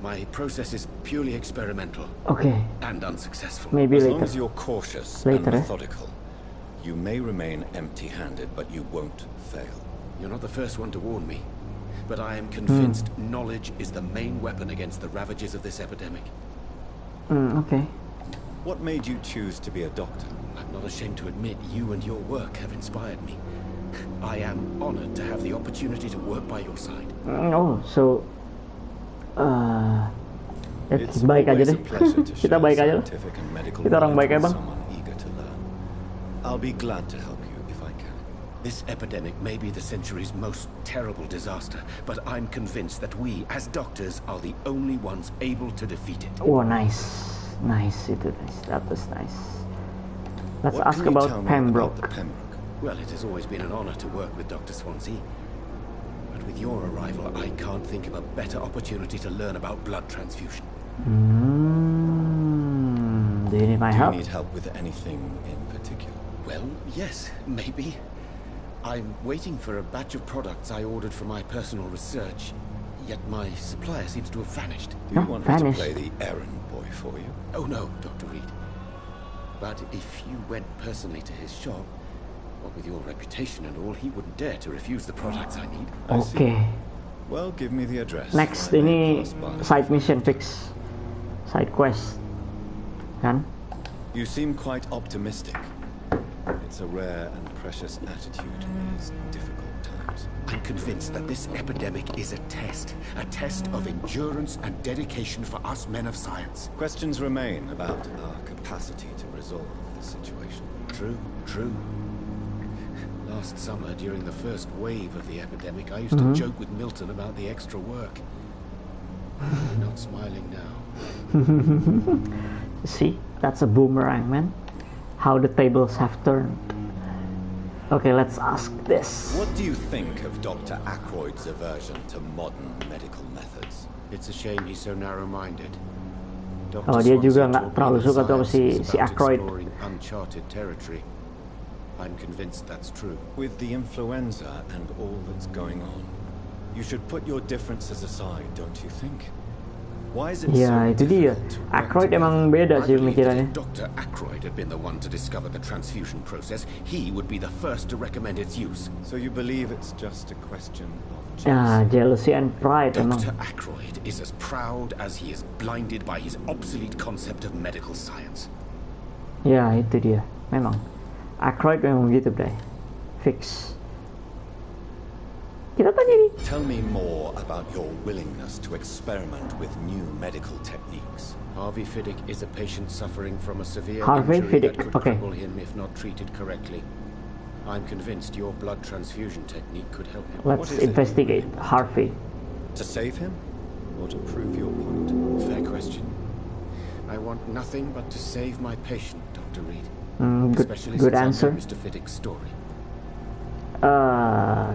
My process is purely experimental. Okay. And unsuccessful. Maybe later. As long as you're cautious and methodical, you may remain empty-handed, but you won't fail. You're not the first one to warn me, but I am convinced knowledge is the main weapon against the ravages of this epidemic. Okay. What made you choose to be a doctor? I'm not ashamed to admit you and your work have inspired me. I am honored to have the opportunity to work by your side. Oh, so baik aja deh. Kita baik aja lah. Kita orang baik ya, Bang. I'll be glad to help you if I can. This epidemic may be the century's most terrible disaster, but I'm convinced that we, as doctors, are the only ones able to defeat it. Oh, nice. Nice. That was nice. Let's ask about Pembroke. Well, it has always been an honor to work with Dr. Swansea. But with your arrival, I can't think of a better opportunity to learn about blood transfusion. Do you need my help? Do you need help with anything in particular? Well, yes, maybe. I'm waiting for a batch of products I ordered for my personal research. yet my supplier seems to have vanished. Do you want me to play the errand boy for you? Oh no, Dr. Reed. But if you went personally to his shop, what with your reputation and all, he wouldn't dare to refuse the products I need. Okay. Well, give me the address. Next, ini side mission fix, side quest, kan? You seem quite optimistic. It's a rare and precious attitude in these difficult times. I'm convinced that this epidemic is a test of endurance and dedication for us men of science. Questions remain about our capacity to resolve the situation. True. Last summer, during the first wave of the epidemic, I used to joke with Milton about the extra work. You're not smiling now. See, that's a boomerang, man. How the tables have turned. Okay, let's ask this. What do you think of Dr. Ackroyd's aversion to modern medical methods? It's a shame he's so narrow-minded. Oh, dia juga nggak terlalu suka tuh si Ackroyd. Uncharted territory. I'm convinced that's true. With the influenza and all that's going on, you should put your differences aside, don't you think? Why is it ya, itu dia. Ackroyd emang beda sih pemikirannya. Dr. Ackroyd had been the one to discover the transfusion process. He would be the first to recommend its use. So you believe it's just a question of jealousy and pride. Dr. Ackroyd is as proud as he is blinded by his obsolete concept of medical science. Ya, itu dia. Memang Ackroyd memang gitu, Bray. Fix. Kita tanya nih. Tell me more about your willingness to experiment with new medical techniques. Harvey Fiddick is a patient suffering from a severe Harvey injury Fiddick. that could cripple him if not treated correctly. I'm convinced your blood transfusion technique could help him. Let's investigate Harvey. To save him, or to prove your point? Fair question. I want nothing but to save my patient, Dr. Reed. Good answer. Mr. Fiddick's story.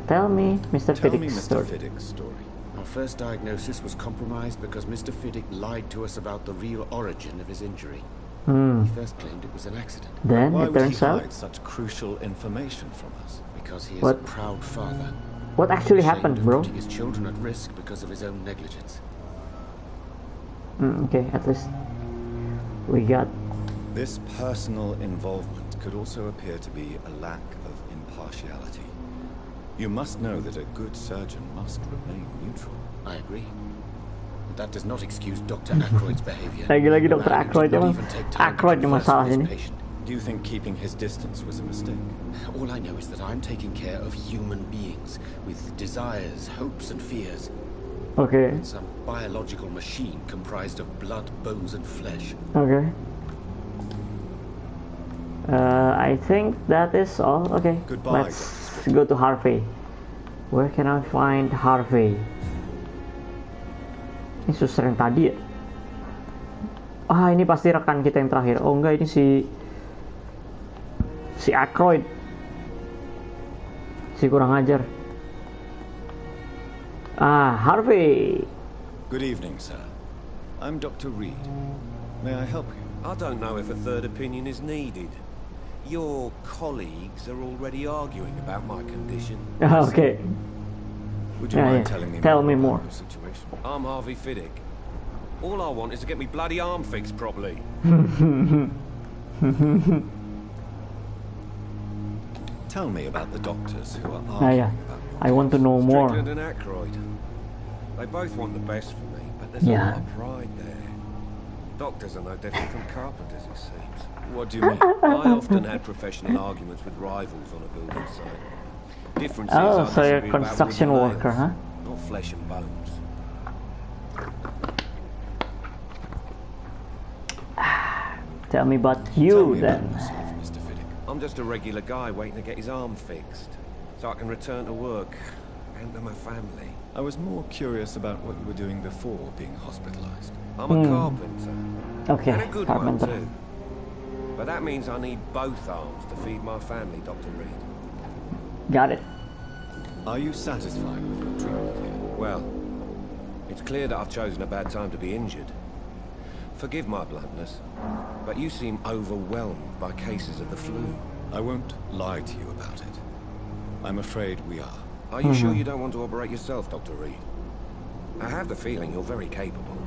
Tell me Mr. Fiddick's story. Our first diagnosis was compromised because Mr. Fiddick lied to us about the real origin of his injury. He first claimed it was an accident. Then Why it turns out hide such crucial information from us? Because he is a proud father. What actually happened, bro? Putting his children at risk because of his own negligence. Okay, at least we got. This personal involvement could also appear to be a lack of impartiality. You must know that a good surgeon must remain neutral. I agree. But that does not excuse Dr. Ackroyd's behavior. Lagi-lagi Dr. Ackroyd emang. Ackroyd di masalah ini. Do you think keeping his distance was a mistake? All I know is that I'm taking care of human beings with desires, hopes, and fears. Okay. It's some biological machine comprised of blood, bones, and flesh. Okay. I think that is all. Okay. Goodbye, let's go to Harvey. Where can I find Harvey? Ini suster yang tadi ya? Ini pasti rekan kita yang terakhir. Oh enggak, ini si Ackroyd. Si kurang ajar. Harvey. Good evening, sir. I'm Dr. Reed. May I help you? I don't know if a third opinion is needed. Your colleagues are already arguing about my condition. Okay. Would you mind telling me Tell me more. about your situation? I'm Harvey Fiddick. All I want is to get me bloody arm fixed properly. Tell me about the doctors who are arguing about your I want to know more. Strickland and Ackroyd. They both want the best for me, but there's a lot of pride there. Doctors are no different from carpenters, it seems. What do you mean? I often had professional arguments with rivals on a building site. Differences are so you're a construction worker, huh? Not flesh and bones. Tell me about you then. Mr. Fiddick. I'm just a regular guy waiting to get his arm fixed, so I can return to work and to my family. I was more curious about what you were doing before being hospitalized. I'm a carpenter. Okay, and a good carpenter. one too. But that means I need both arms to feed my family, Dr. Reed. Got it. Are you satisfied with your treatment here? Well, it's clear that I've chosen a bad time to be injured. Forgive my bluntness, but you seem overwhelmed by cases of the flu. I won't lie to you about it. I'm afraid we are. Are you sure you don't want to operate yourself, Dr. Reed? I have the feeling you're very capable.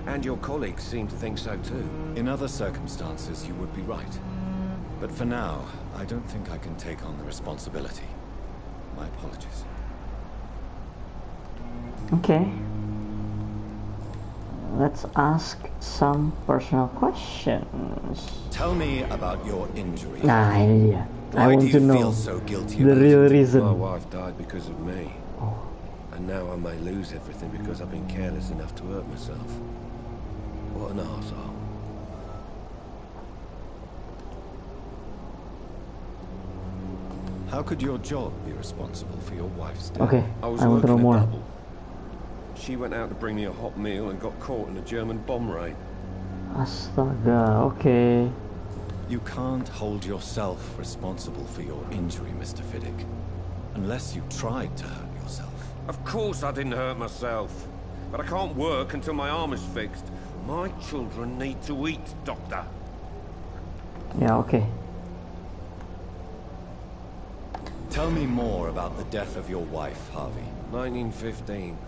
And your colleagues seem to think so too. In other circumstances, you would be right. But for now, I don't think I can take on the responsibility. My apologies. Okay. Let's ask some personal questions. Tell me about your injury. Nah, ini dia. I want to know so guilty the real reason. My wife died because of me. And now I may lose everything because I've been careless enough to hurt myself. What an arsehole. How could your job be responsible for your wife's death? Okay, I was want to know working a more. double. She went out to bring me a hot meal and got caught in a German bomb raid. Astaga, okay. You can't hold yourself responsible for your injury, Mr. Fiddick. Unless you tried to hurt yourself. Of course I didn't hurt myself. But I can't work until my arm is fixed. My children need to eat, Doctor. Yeah, okay. Tell me more about the death of your wife, Harvey. 1915.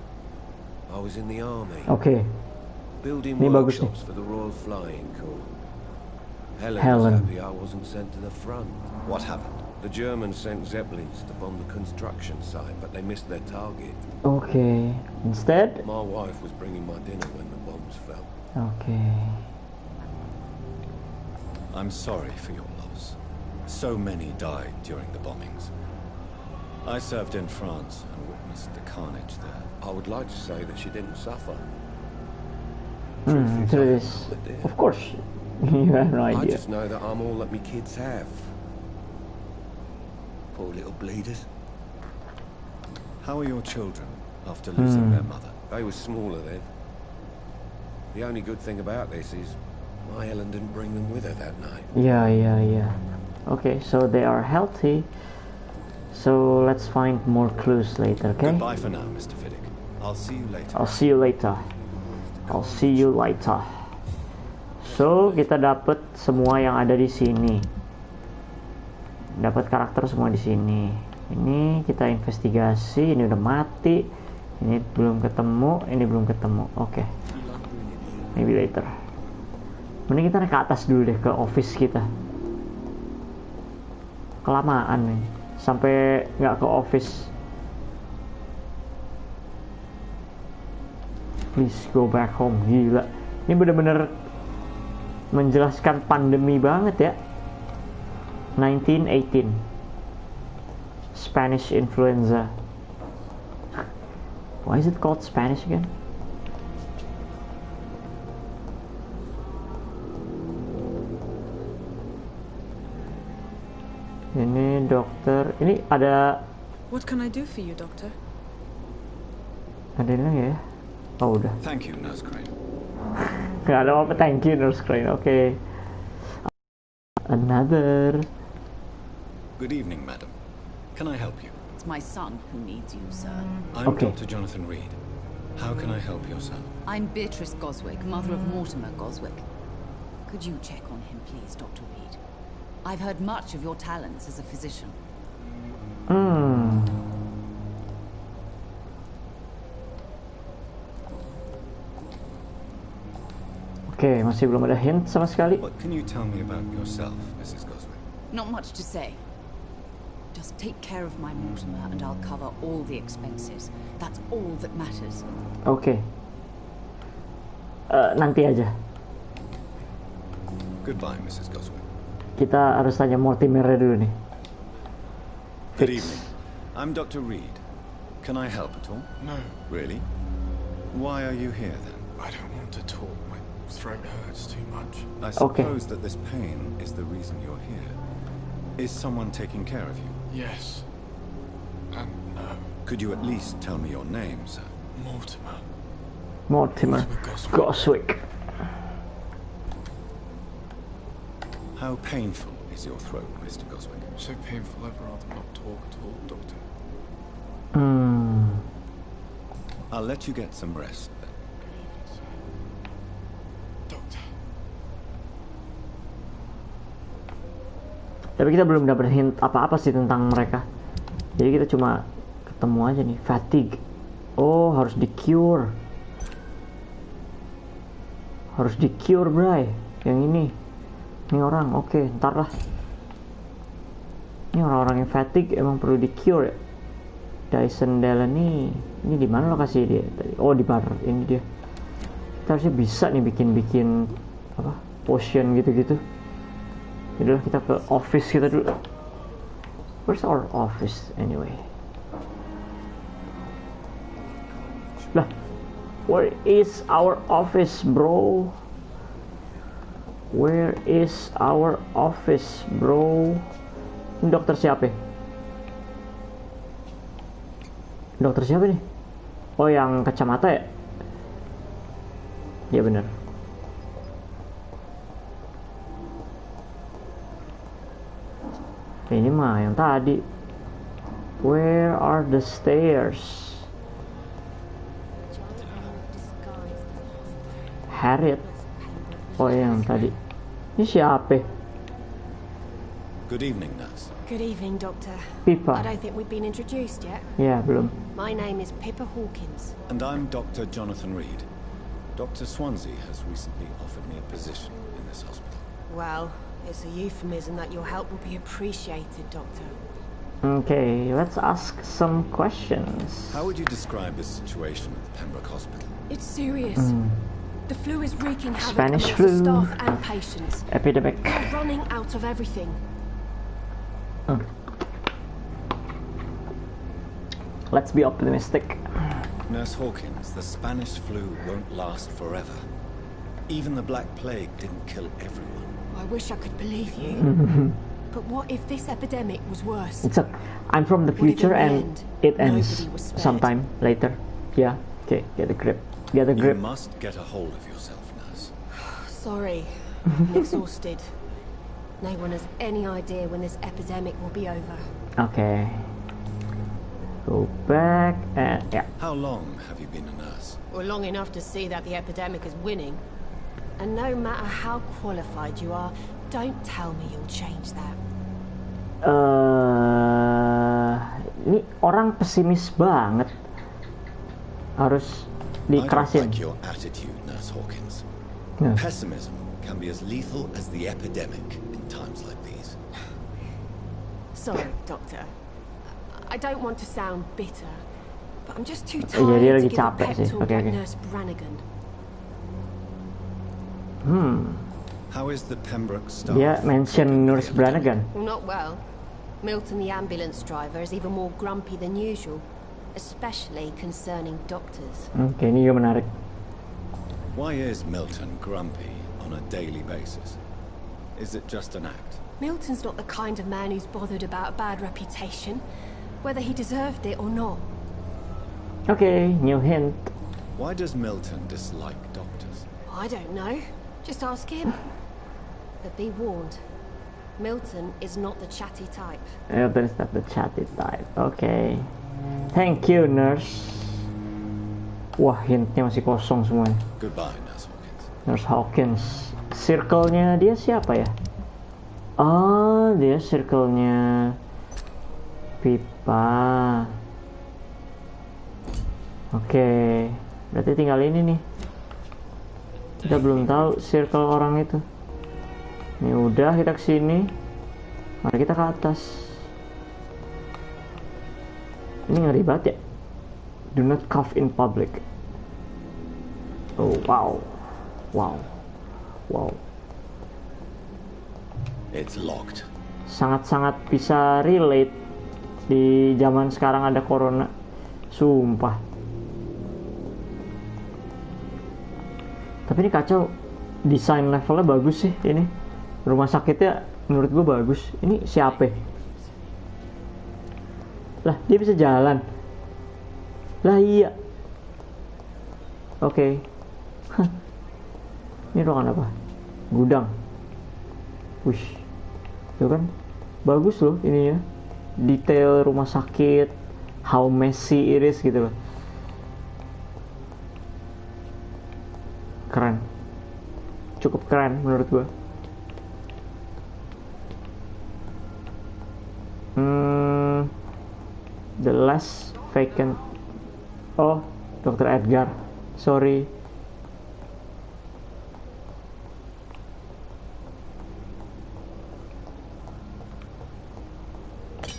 I was in the army. Okay. Building Ini bagus nih. workshops for the Royal Flying Corps. Helen Helen. was happy I wasn't sent to the front. What happened? The Germans sent Zeppelins to bomb the construction site, but they missed their target. Okay. Instead? My wife was bringing my dinner when the bombs fell. Okay. I'm sorry for your loss. So many died during the bombings. I served in France and witnessed the carnage there. I would like to say that she didn't suffer. Truth is, of course, you have no I idea. just know that I'm all that me kids have. Poor little bleeders. How are your children after losing their mother? They were smaller then. The only good thing about this is my Helen didn't bring them with her that night. Yeah. Okay, so they are healthy. So let's find more clues later, okay? Goodbye for now, Mr. Fiddick. I'll see you later. I'll see you later. I'll see you later. So kita dapat semua yang ada di sini. Dapat karakter semua di sini. Ini kita investigasi. Ini udah mati. Ini belum ketemu. Ini belum ketemu. Oke. Maybe later. Mending kita naik ke atas dulu deh, ke office kita. Kelamaan nih. Sampai nggak ke office. Please go back home. Gila. Ini bener-bener menjelaskan pandemi banget ya. 1918. Spanish influenza. Why is it called Spanish again? Ini dokter. Ini ada. What can I do for you, doctor? Ada ini lagi ya? Oh udah. Thank you, Nurse Crane. Gak ada apa, thank you, Nurse Crane. Okay. Another. Good evening, madam. Can I help you? It's my son who needs you, sir. I'm Dr. Jonathan Reed. How can I help your son? I'm Beatrice Goswick, mother of Mortimer Goswick. Could you check on him, please, Dr. Reed? I've heard much of your talents as a physician. Oke, masih belum ada hint sama sekali. What can you tell me about yourself, Mrs. Goswick? Not much to say. Just take care of my Mortimer and I'll cover all the expenses. That's all that matters. Oke. Nanti aja. Goodbye, Mrs. Goswick. Kita harus tanya Mortimer dulu nih. Good evening. I'm Dr. Reed. Can I help at all? No. Really? Why are you here then? I don't want to talk. My throat hurts too much. I suppose that this pain is the reason you're here. Is someone taking care of you? Yes. And no. Could you at least tell me your name, sir? Mortimer Goswick. How painful is your throat, Mr. Goswick? So painful I'd rather not talk at all, Doctor. I'll let you get some rest then. Doctor. Tapi kita belum dapat hint apa-apa sih tentang mereka. Jadi kita cuma ketemu aja nih, fatigue. Oh, harus di cure. Harus di cure, bray. Yang ini. Ini orang, oke, ntar lah. Ini orang-orang yang fatigue emang perlu di cure ya. Dyson Delaney. Ini di mana lokasi dia tadi? Oh, di bar. Ini dia. Kita harusnya bisa nih bikin apa? Potion gitu-gitu. Yaudah, kita ke office kita dulu. Where's our office anyway? Lah, where is our office, bro? Where is our office, bro? Ini dokter siapa? Dokter siapa nih? Oh, yang kacamata ya? Iya bener. Ini mah yang tadi. Where are the stairs? Harriet. Oh, yang tadi. Ini siapa? Good evening, nurse. Good evening, Doctor. Pippa. I don't think we've been introduced yet. Yeah, belum. My name is Pippa Hawkins. And I'm Dr. Jonathan Reed. Dr. Swansea has recently offered me a position in this hospital. Well, it's a euphemism that your help will be appreciated, Doctor. Okay, let's ask some questions. How would you describe the situation at the Pembroke Hospital? It's serious. The flu is wreaking havoc Spanish amongst the flu. staff and patients. Epidemic. We're running out of everything. Let's be optimistic. Nurse Hawkins, the Spanish flu won't last forever. Even the Black Plague didn't kill everyone. I wish I could believe you. But what if this epidemic was worse? I'm from the future and it ends nobody was spared? sometime later. Yeah. Okay, get a grip. Get a grip. You must get a hold of yourself, nurse. Sorry, I'm exhausted. No one has any idea when this epidemic will be over. Okay. Go back and yeah. How long have you been a nurse? Well, long enough to see that the epidemic is winning. And no matter how qualified you are, don't tell me you'll change that. Ini orang pesimis banget. Harus dikerasin. I don't like your attitude, Nurse Hawkins. Pessimism can be as lethal as the epidemic in times like these. Sorry, Doctor. I don't want to sound bitter, but I'm just too Dia tired to lagi give a capek pep sih. talk Okay. at Nurse Brannigan. How is the Pembroke staff? Dia mention Nurse Brannigan. Well, not well. Milton, the ambulance driver, is even more grumpy than usual, especially concerning doctors. Oke, ini juga menarik. Why is Milton grumpy on a daily basis? Is it just an act? Milton's not the kind of man who's bothered about a bad reputation, whether he deserved it or not. Okay, new hint. Why does Milton dislike doctors? I don't know. Just ask him. But be warned, Milton is not the chatty type. Milton is not the chatty type. Okay. Thank you, nurse. Wah, hintnya masih kosong semuanya. Goodbye, Nurse Hawkins. Nurse Hawkins. Circle-nya dia siapa ya? Oh, dia circle-nya Pippa. Oke. Berarti tinggal ini nih. Kita belum tahu circle orang itu. Ini udah, kita kesini. Mari kita ke atas. Ini ngeri banget ya. Do not cough in public. Oh, wow. Wow. Wow. It's locked. Sangat-sangat bisa relate di zaman sekarang ada corona. Sumpah. Tapi ini kacau. Desain levelnya bagus sih ini. Rumah sakitnya menurut gue bagus. Ini siapa? Lah, dia bisa jalan. Lah iya. Oke. Ini ruangan apa? Gudang. Wih. Itu kan bagus loh ininya. Detail rumah sakit, how messy it is gitu loh. Keren. Cukup keren menurut gue. The last vacant. Oh, Dr. Edgar. Sorry.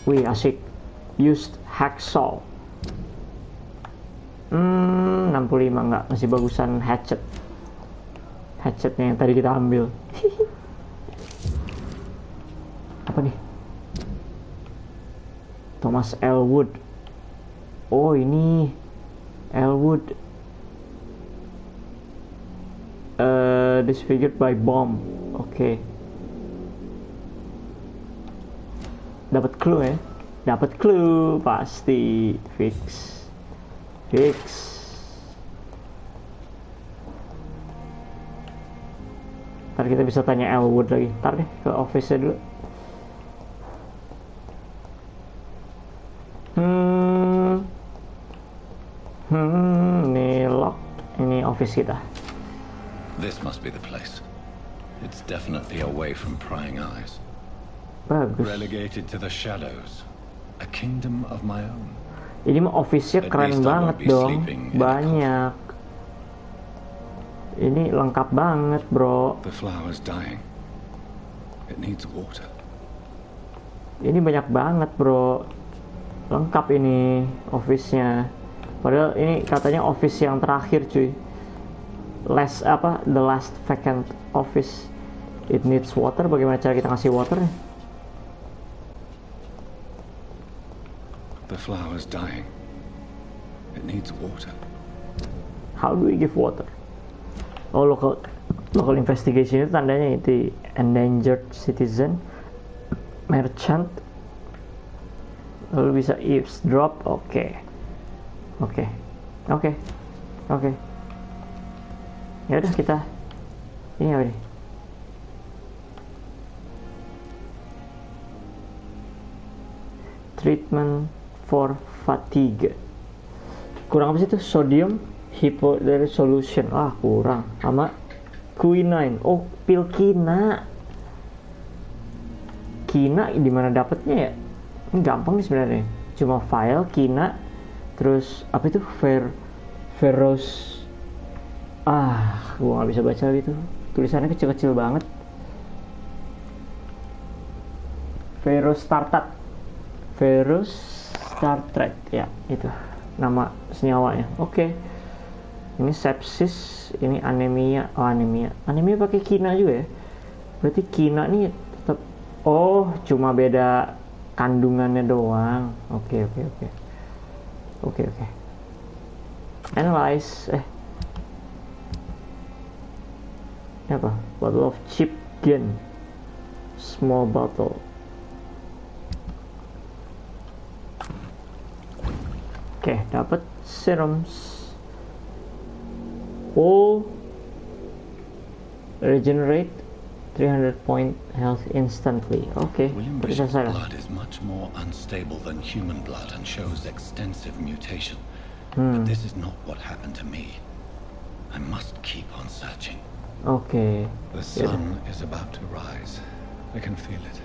Wih, asik. Used hacksaw. 65 enggak, masih bagusan hatchet. Hatchetnya yang tadi kita ambil. Apa nih? Thomas Elwood. Oh, ini Elwood. Disfigured by bomb. Oke. Dapat clue ya? Dapat clue pasti. Fix. Ntar kita bisa tanya Elwood lagi. Ntar deh ke office-nya dulu. Ini lock. Ini office kita. This must be the place. It's definitely away from prying eyes. Bagus. Relegated to the shadows. A kingdom of my own. Ini mah office-nya keren banget dong. Banyak. Ini lengkap banget, bro. The flower's dying. It needs water. Ini banyak banget, bro. Lengkap ini office-nya. Padahal ini katanya office yang terakhir, cuy. The last vacant office. It needs water. Bagaimana cara kita ngasih water? The flower's dying. It needs water. How do we give water? Oh, local investigation itu tandanya itu endangered citizen, merchant. Lalu bisa eavesdrop. Oke. Ya udah kita ini apa nih? Treatment for fatigue. Kurang apa sih itu? Sodium hypochlorite solution. Kurang. Sama quinine. Oh, pil kina. Kina di mana dapatnya ya? Ini gampang nih sebenarnya. Cuma file kina, terus apa itu? Ferros. Gua nggak bisa baca gitu. Tulisannya kecil-kecil banget. Ferros tartrate, ya itu nama senyawanya. Oke. Ini sepsis, ini anemia. Anemia pakai kina juga ya. Berarti kina nih tetap. Oh, cuma beda kandungannya doang. Oke. Analyze. Ini apa? Bottle of cheap gin. Small bottle. Oke, dapat serums. Oh, regenerate 300 point health instantly. Oke, William's blood is much more unstable than human blood and shows extensive mutation. But this is not what happened to me. I must keep on searching. Oke. The sun is about to rise. I can feel it.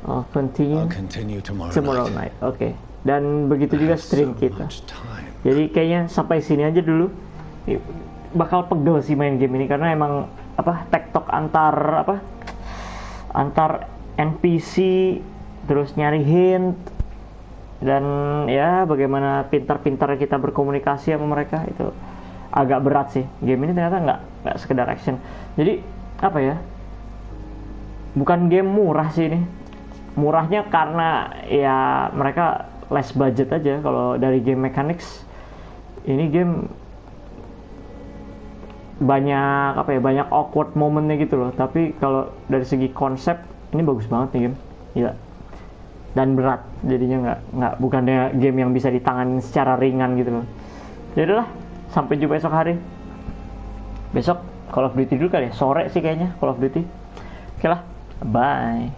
I'll continue tomorrow night. Oke. Dan begitu juga stream kita. Jadi kayaknya sampai sini aja dulu. Bakal pegel sih main game ini karena emang tektok antar NPC, terus nyari hint, dan ya bagaimana pintar-pintar kita berkomunikasi sama mereka, itu agak berat sih. Game ini ternyata nggak sekedar action. Jadi bukan game murah sih ini. Murahnya karena ya mereka less budget aja. Kalau dari game mechanics, ini game banyak awkward momennya gitu loh. Tapi kalau dari segi konsep ini bagus banget nih game. Gila. Dan berat, jadinya bukannya game yang bisa ditanganin secara ringan gitu loh. Yaudah lah, sampai jumpa esok hari. Besok Call of Duty dulu kali ya, sore sih kayaknya Call of Duty. Oke lah, bye.